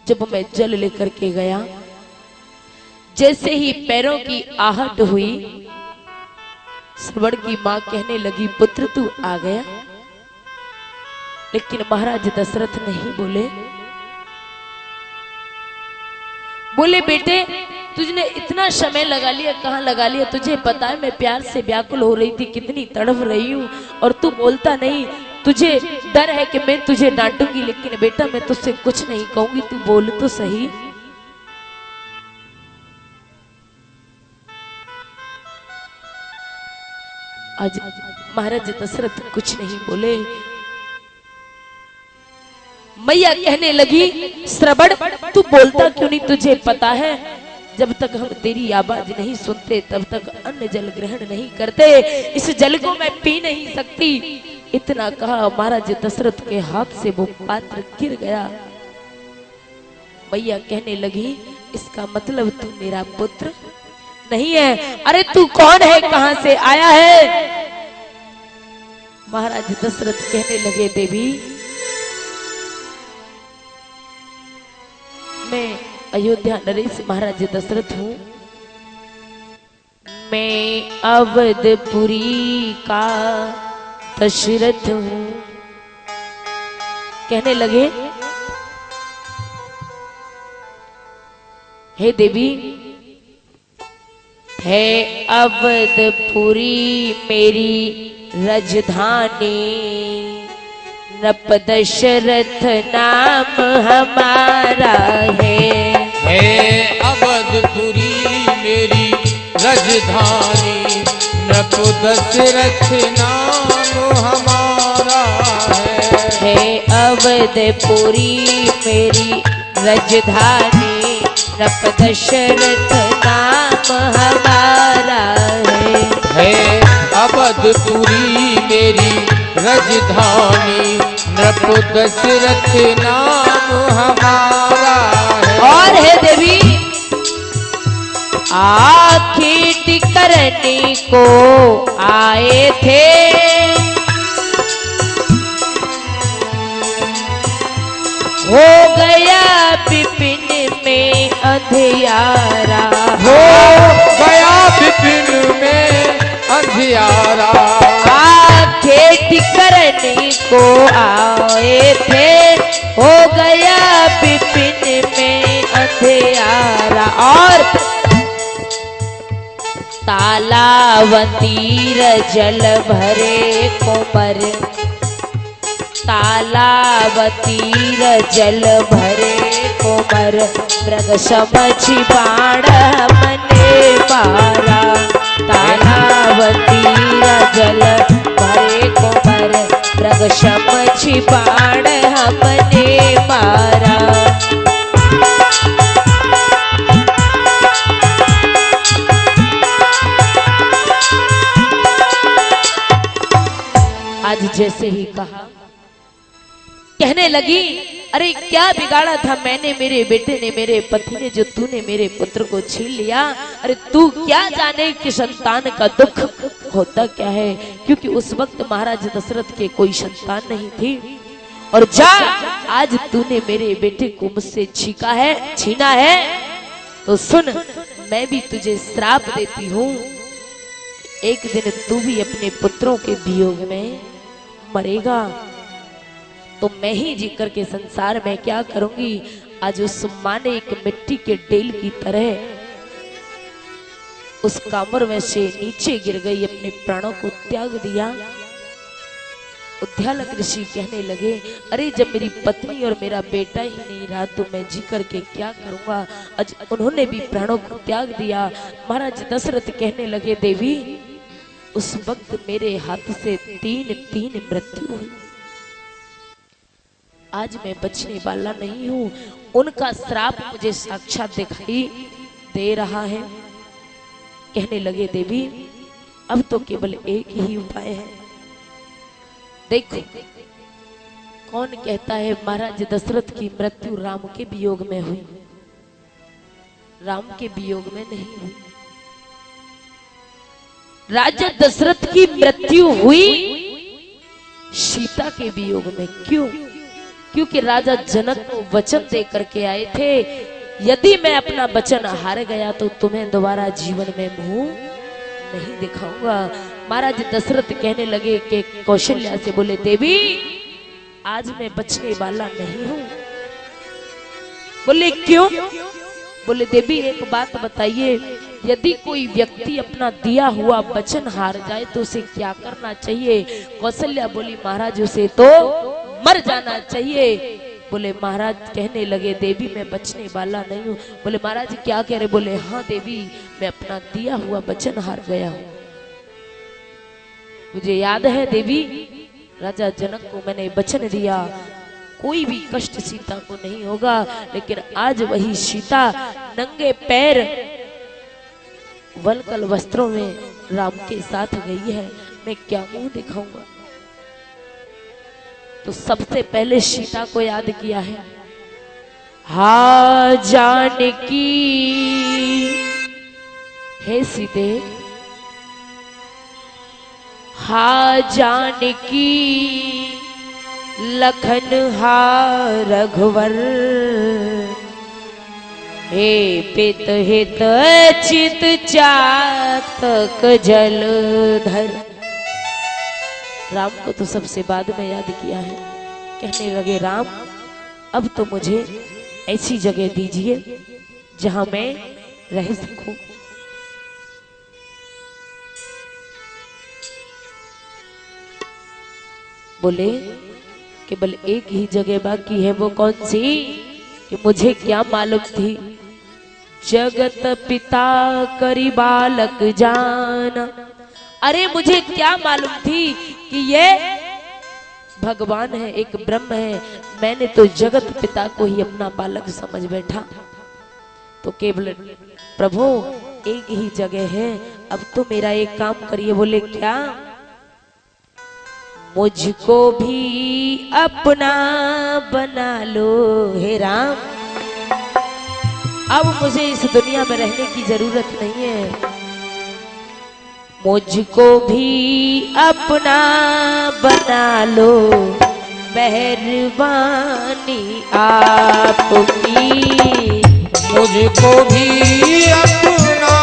जब मैं जल लेकर के गया। जैसे ही पैरों की आहट हुई, श्रवण की मां कहने लगी, पुत्र तू आ गया। लेकिन महाराज दशरथ नहीं बोले। बोले, बेटे तुझने इतना समय लगा लिया, कहाँ लगा लिया? तुझे पता है मैं प्यार से व्याकुल हो रही थी, कितनी तड़प रही हूँ, और तू बोलता नहीं। तुझे डर है कि मैं तुझे डांटूंगी, लेकिन बेटा मैं तुझसे कुछ नहीं कहूंगी, तू बोल तो सही। आज महाराज दशरथ कुछ नहीं बोले। मैया कहने लगी, श्रवण तू बोलता क्यों नहीं? तुझे पता है जब तक हम तेरी आवाज नहीं सुनते तब तक अन्न जल ग्रहण नहीं करते, इस जल को मैं पी नहीं सकती। इतना कहा महाराज दशरथ के हाथ से वो पात्र गिर गया। मैया कहने लगी, इसका मतलब तू मेरा पुत्र नहीं है। अरे तू कौन है, कहां से आया है? महाराज दशरथ कहने लगे देवी मैं अयोध्या नरेश महाराज दशरथ हूँ। मैं अवधपुरी का दशरथ हूँ। कहने लगे हे देवी है अवधपुरी मेरी राजधानी, नृप दशरथ नाम हमारा है अवधपुरी मेरी राजधानी, नृप दशरथ नाम हमारा है अवधपुरी मेरी राजधानी, नृप दशरथ नाम हमारा है अवधपुरी मेरी राजधानी, नृप दशरथ नाम हमारा है। और है देवी आखिट करने को आए थे, हो गया विपिन में अंधियारा, हो गया विपिन में अंधियारा। खेती करने को आए थे, हो गया विपिन में अंधियारा। और तालावतीर जल भरे कोमर, तालावतीर जल भरे कोमर, मृग समझी बाण हमने मारा। तालावतीर जल भरे कोमर, मृग समझी बाण हमने मारा। आज जैसे ही कहा कहने लगी अरे क्या बिगाड़ा था मैंने, मेरे बेटे ने, मेरे पति ने, जो तूने मेरे पुत्र को छीन लिया। अरे तू क्या जाने कि संतान का दुख होता क्या है, क्योंकि उस वक्त महाराज दशरथ के कोई संतान नहीं थी। और जा आज तूने मेरे बेटे को मुझसे छीना है तो सुन मैं भी तुझे श्राप देती हूँ, एक दिन तू भी अपने पुत्रों के वियोग में मरेगा। तो मैं ही जी करके संसार में क्या करूंगी। आज उस माँ ने एक मिट्टी के ढेल की तरह उस कामर में से नीचे गिर गई, अपने प्राणों को त्याग दिया। उद्यालक ऋषि कहने लगे अरे जब मेरी पत्नी और मेरा बेटा ही नहीं रहा तो मैं जी करके क्या करूंगा। आज उन्होंने भी प्राणों को त्याग दिया। महाराज दशरथ कहने लगे देवी उस वक्त मेरे हाथ से तीन मृत्यु हुई, आज मैं बचने वाला नहीं हूँ। उनका श्राप मुझे साक्षात दिखाई दे रहा है। कहने लगे देवी अब तो केवल एक ही उपाय है। देखो कौन कहता है महाराज दशरथ की मृत्यु राम के वियोग में हुई, राम के वियोग में नहीं हुई। राजा दशरथ की मृत्यु हुई सीता के वियोग में। क्यों? क्योंकि राजा जनक को वचन दे करके आए थे यदि मैं अपना वचन हार गया तो तुम्हें दोबारा जीवन में मुंह नहीं दिखाऊंगा। महाराज दशरथ कहने लगे कि कौशल्या से बोले देवी आज मैं बचने वाला नहीं हूं। बोले क्यों? बोले देवी एक बात बताइए, यदि कोई व्यक्ति अपना दिया हुआ वचन हार जाए तो उसे क्या करना चाहिए? कौशल्या बोली महाराज उसे तो मर जाना चाहिए। बोले महाराज कहने लगे देवी मैं बचने वाला नहीं हूँ। बोले महाराज क्या कह रहे? बोले हाँ देवी मैं अपना दिया हुआ वचन हार गया हूँ। मुझे याद है देवी राजा जनक को मैंने वचन दिया कोई भी कष्ट सीता को नहीं होगा, लेकिन आज वही सीता नंगे पैर वलकल वस्त्रों में राम के साथ गई है, मैं क्या मुंह दिखाऊंगा। तो सबसे पहले सीता को याद किया है, हा जानकी हे सीते हा जानकी लखन हा रघुवर, हे पित हित चित चातक जलधर। राम को तो सबसे बाद में याद किया है। कहने लगे राम अब तो मुझे ऐसी जगह दीजिए जहां मैं रह सकूं। बोले केवल एक ही जगह बाकी है, वो कौन सी? कि मुझे क्या मालूम थी जगत पिता करी बालक जाना। अरे मुझे क्या मालूम थी कि ये भगवान है, एक ब्रह्म है। मैंने तो जगत पिता को ही अपना बालक समझ बैठा। तो केवल प्रभु एक ही जगह है, अब तो मेरा एक काम करिए। बोले क्या? मुझको भी अपना बना लो हे राम। अब मुझे इस दुनिया में रहने की जरूरत नहीं है। मुझको भी अपना बना लो, मेहरबानी आपकी। मुझको भी अपना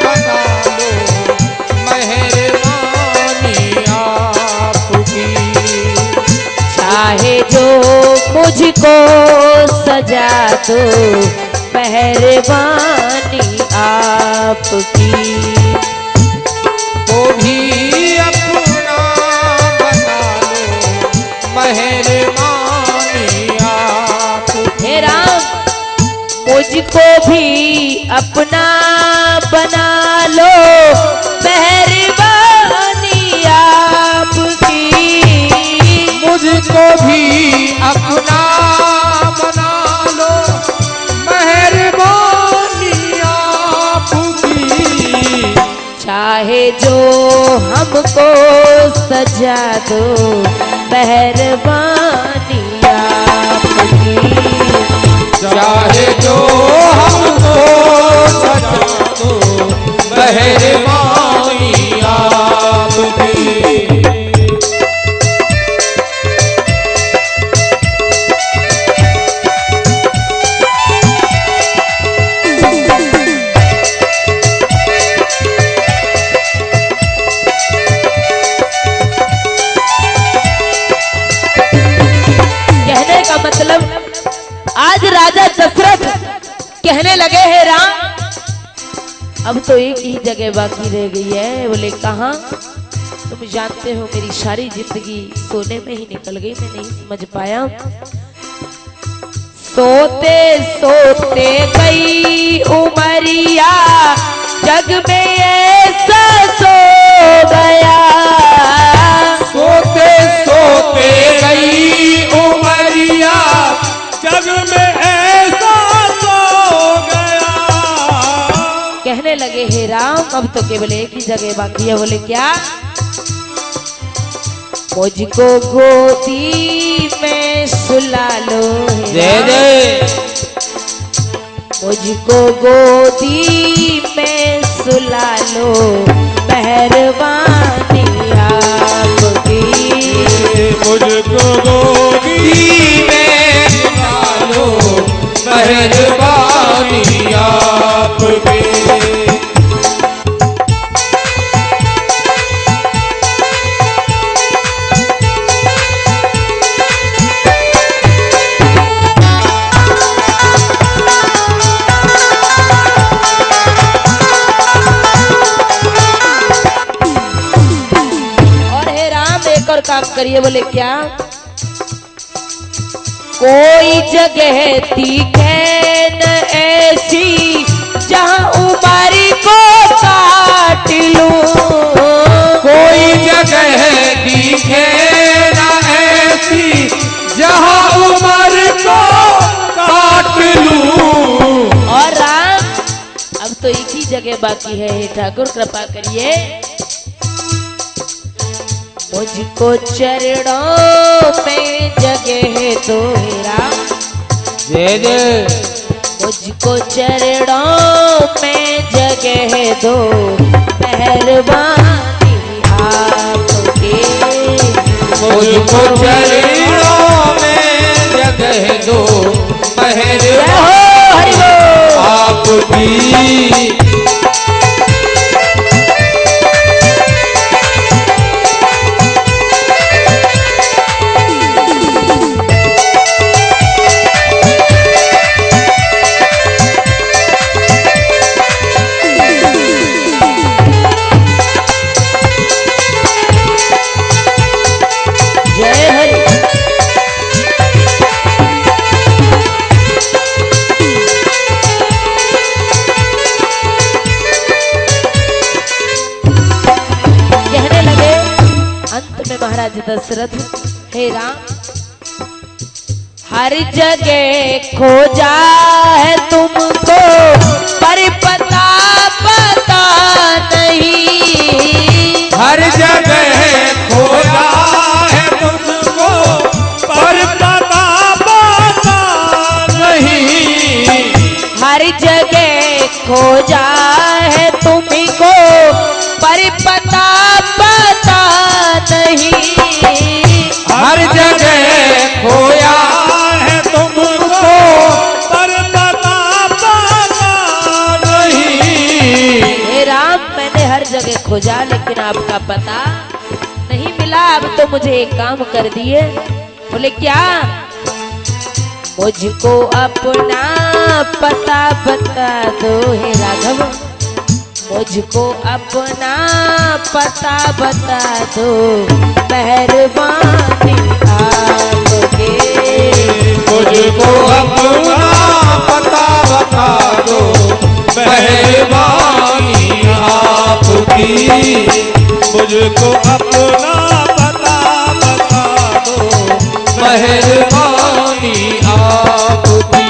बना लो, मेहरबानी आपकी। चाहे जो मुझको सजा दो, मेहरबानी आपकी। को भी अपना बना लो, मेहरबानी आपकी। हे राम मुझको भी अपना बना लो, मेहरबानी आपकी। मुझको भी अपना बना लो, मेहरबानी आपकी। चाहे जो हमको सजा दो, मेहरबानी आपकी। चाहे जो हमको सजा दो, मेहरबानी आपकी। मतलब आज राजा दशरथ कहने लगे हैं राम अब तो एक ही जगह बाकी रह गई है। बोले कहाँ? तुम जानते हो मेरी सारी जिंदगी सोने में ही निकल गई, मैं नहीं समझ पाया। सोते सोते गई उमरिया, जग में ऐसा सो गया। सोते सोते गई उमरिया, जग में ऐसा सो गया। कहने लगे हे राम अब तो केवल एक ही जगह बाकी है। बोले क्या? मुझको गोदी में सुला लो हे राम। मुझको गोदी में सुला लो, मेहरबानी आपकी। मुझको गोदी में सुला लो, मेहरबानी आपकी। काम करिए। बोले क्या? कोई जगह दिखे न ऐसी, जहां उमरी को काट लूं। कोई जगह दिखे न ऐसी, जहां उमर को काट लूं। और राम अब तो एक ही जगह बाकी है, हे ठाकुर कृपा करिए। मुझको चरणों में जगह दो हे राम। जय जय। मुझको चरणों में जगह दो, मेहरबानी आप मुझको चरणों में जगह दो मेहरबान आपकी। महाराज दशरथ, हे राम, हर जगह खोजा है तुमको पर पता पता नहीं। हर जगह खोजा है तुमको पर पता पता नहीं। हर जगह खोजा है तुमको पर पता पता नहीं। हर जगह खोया है तुमको पर पता पता नहीं। हे राम, मैंने हर जगह खोजा लेकिन आपका पता नहीं मिला। अब तो मुझे एक काम कर दिए। बोले क्या? मुझको अपना पता बता दो हे राघव, मुझको अपना पता बता दो मेहरबानी आपके। मुझको अपना पता बता दो मेहरबानी आपकी। मुझको अपना पता बता दो मेहरबानी आपकी।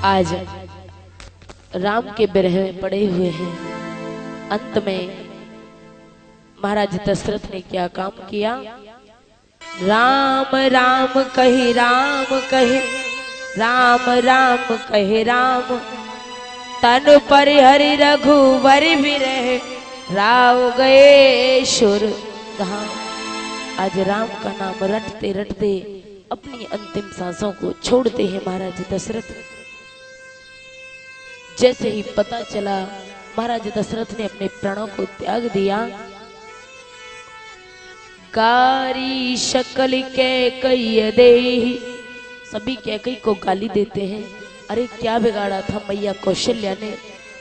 आज राम के बिरह में पड़े हुए हैं। अंत में महाराज दशरथ ने क्या काम किया? राम राम कहे राम कहे, राम राम कहे राम, तन पर हरि रघुवर विरह राव गए सुर धाम। आज राम का नाम रटते रटते अपनी अंतिम सांसों को छोड़ते हैं महाराज दशरथ। जैसे ही पता चला महाराज दशरथ ने अपने प्राणों को त्याग दिया, गारी शकल के कई दे, सभी कैकई को गाली देते हैं। अरे क्या बिगाड़ा था मैया कौशल्या ने,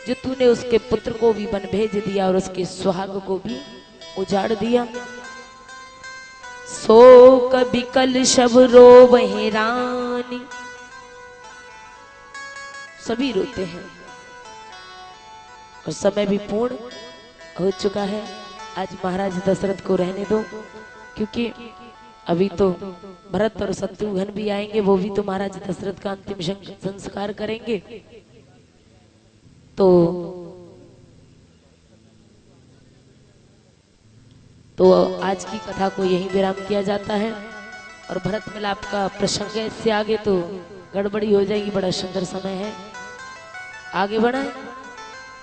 जो तूने उसके पुत्र को भी वन भेज दिया और उसके सुहाग को भी उजाड़ दिया। सो कभी कल शब रो वही रानी, सभी रोते हैं और समय भी पूर्ण हो चुका है। आज महाराज दशरथ को रहने दो, क्योंकि अभी तो भरत और शत्रुघ्न भी आएंगे, वो भी तो महाराज दशरथ का अंतिम संस्कार करेंगे। तो आज की कथा को यहीं विराम किया जाता है और भरत मिलाप का प्रसंग है। इससे आगे तो गड़बड़ी हो जाएगी, बड़ा सुंदर समय है, आगे बढ़ाएं।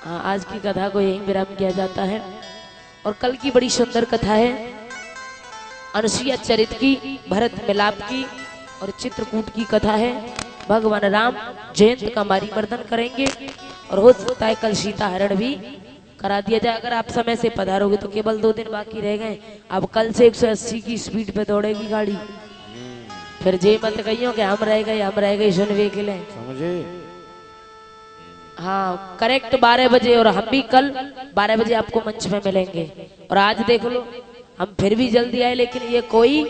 हाँ, आज की कथा को यहीं विराम किया जाता है और कल की बड़ी सुंदर कथा है अनुसुईया चरित की, भरत मिलाप की और चित्रकूट की कथा है। भगवान राम जयंत का मारी मर्दन करेंगे और हो सकता है कल सीता हरण भी करा दिया जाए। अगर आप समय से पधारोगे तो केवल 2 दिन बाकी रह गए। अब कल से 180 की स्पीड पे दौड़ेगी गाड़ी, फिर जे मत कहियो कि हम रह गए सुनवे के लिए, समझे? हाँ, करेक्ट 12 बजे और हम भी कल 12 बजे आपको मंच में मिलेंगे। और आज देख लो हम फिर भी जल्दी आए, लेकिन ये कोई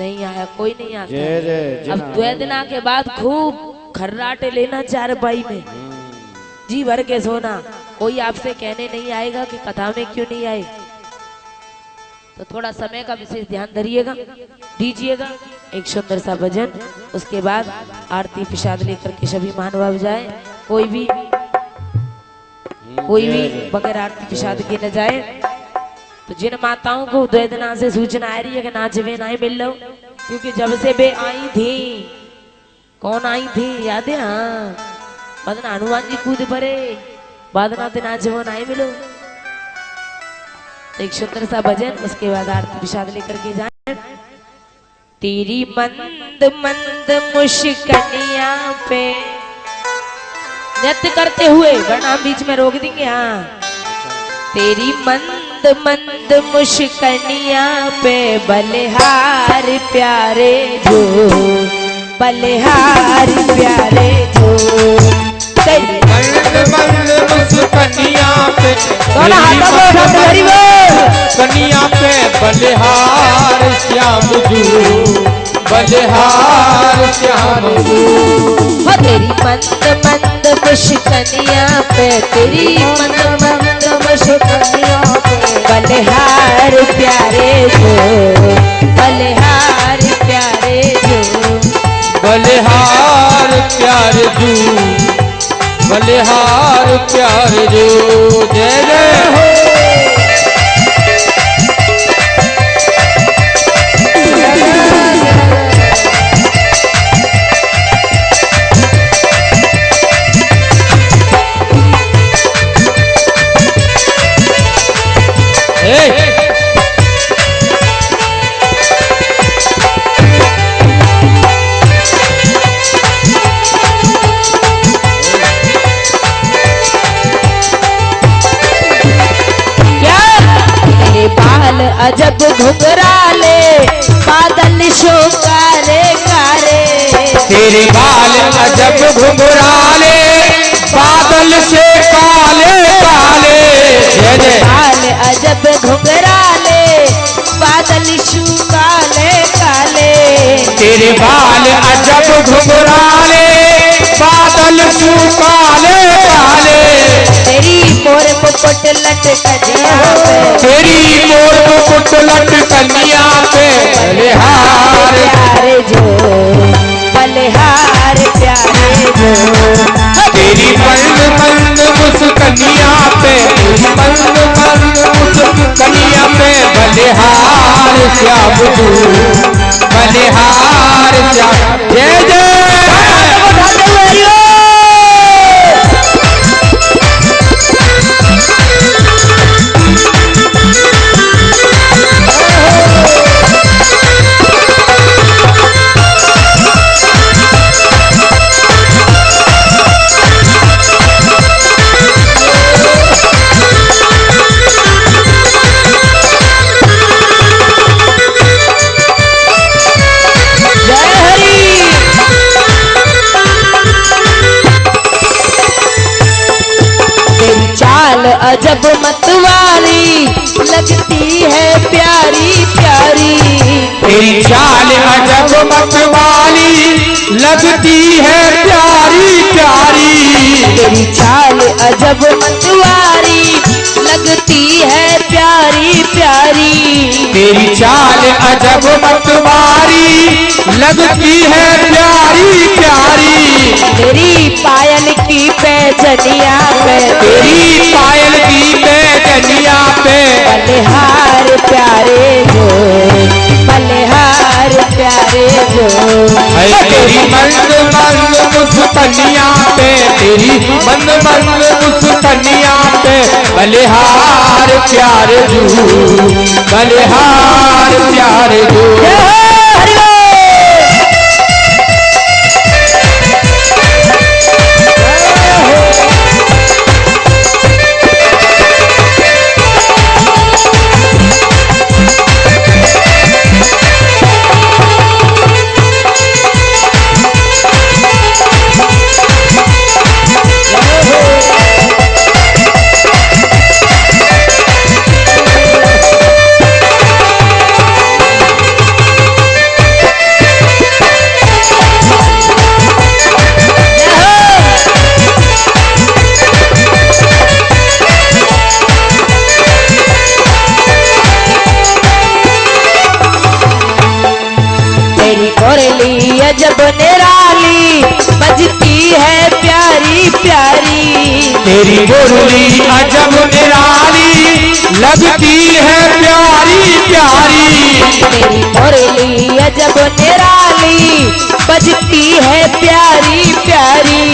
नहीं आया, कोई नहीं आता। अब 2 दिना के बाद खूब खर्राटे लेना 4 बाई में, जी भर के सोना। कोई आपसे कहने नहीं आएगा कि कथा में क्यों नहीं आए। तो थोड़ा समय का विशेष ध्यान धरिएगा, दीजिएगा एक सुंदर सा भजन, उसके बाद आरती प्रसाद लेकर के सभी महानुभाव जाए। कोई भी बगैर आरती प्रसाद के न जाए। तो जिन माताओं को वेदना से सूचना आ रही है कि नाच वे नहीं मिल लो, क्योंकि जब से वे आई थी, कौन आई थी याद है? हाँ, बदना हनुमान जी कूद पड़े, बदना ते नाच वो नहीं मिलो। तो एक सुंदर सा भजन, उसके बाद आरती विषाद लेकर के जाए। तेरी मंद मंद मुस्कानिया पे नृत्य करते हुए, वरना बीच में रोक देंगे। हाँ, तेरी मंद मंद मुस्कानिया पे बलिहार प्यारे जो, बलिहार प्यारे जो। तेरी मंद मंद मुस्कानिया पे, दोनों हाथों को उठाते गरीबों, कनिया पे बलिहार श्याम जू, बलिहार श्याम जू। हो तेरी मंद मंद मुस्कानिया पे, तेरी मंद मंद मुस्कानिया पे बलिहार प्यारे जो, बलिहार प्यारे जो, बलिहार प्यारे जू, बलिहार प्यारे जो। जय जय हो। अजब घुंघराले बादल शो कारे कारे, तेरे बाल अजब घुंघराले बादल से काले काले। बाल अजब घुंघराले बादल शो काले काले, तेरे बाल अजब घुंघराले बादल शो काले काले। तेरी मोर मुकुट लटकनिया पे, तेरी मोर मुकुट लटकनिया पे बलिहार प्यारे जो, बलिहार प्यारे जो। तेरी मंद मंद मुस्कानिया पे, मंद मंद मुस्कानिया पे बलिहार श्याम जू, बलिहार श्याम। जय जय। अजब मतवाली लगती है प्यारी प्यारी, तेरी चाल अजब मतवाली लगती है प्यारी प्यारी। तेरी चाल अजब मतवाली लगती है प्यारी प्यारी, तेरी चाल अजब मतवाली लगती है प्यारी प्यारी। तेरी पायल की पैजनिया पे, तेरी पायल की पैजनिया पे बलिहार प्यारे जो, बलिहार प्यारे जो। तेरी मंद मंद मुस्कानिया पे, तेरी मंद मंद मुस्कानिया पे बलिहार प्यारे जो, बलिहार प्यारे जो। जब निराली बजती है प्यारी प्यारी, तेरी बोली अजब निराली लगती है प्यारी प्यारी, तेरी मुरली अजब निराली बजती है प्यारी प्यारी,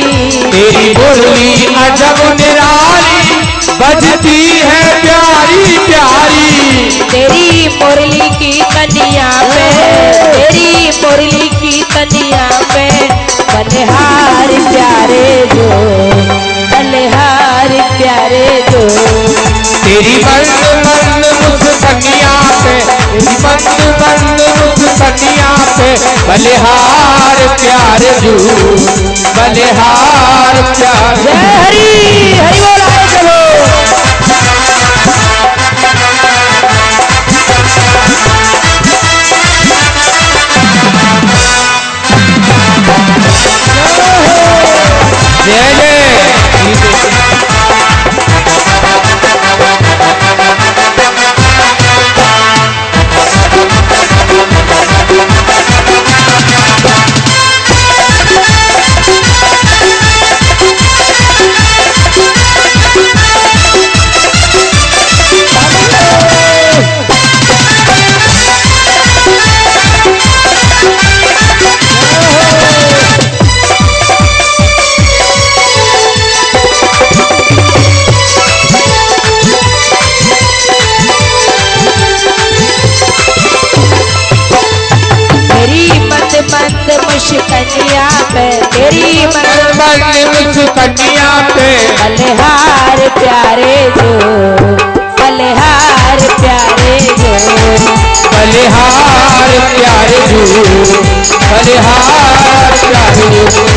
तेरी मुरली अजब निराली बजती है प्यारी प्यारी, तेरी मुरली की तनिया पे, तेरी मुरली की तनिया पे बलिहार प्यारे जो, बलिहार प्यारे जो, तेरी बंद बंद मुस्कनिया पे, तेरी बंद बंद मुस्कनिया पे बलिहार प्यारे जो, बलिहार प्यारे। जय हरि हरि बोल आए चलो। जय जय। मुस्कनिया पे, तेरी बंद मुस्कनिया पे बलिहार प्यारे जो, बलिहार प्यारे जो, बलिहार प्यारे जो, बलिहार प्यारे जो।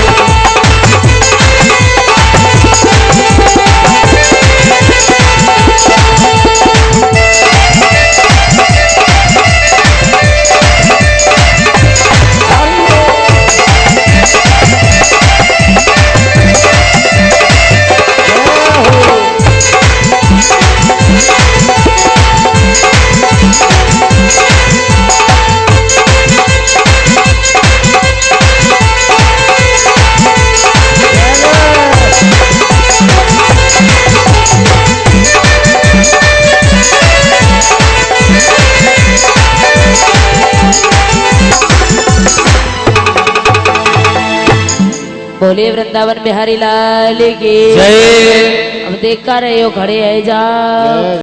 बोले वृंदावन बिहारी लाल की जय। अब देख कर रहे हो खड़े है जा।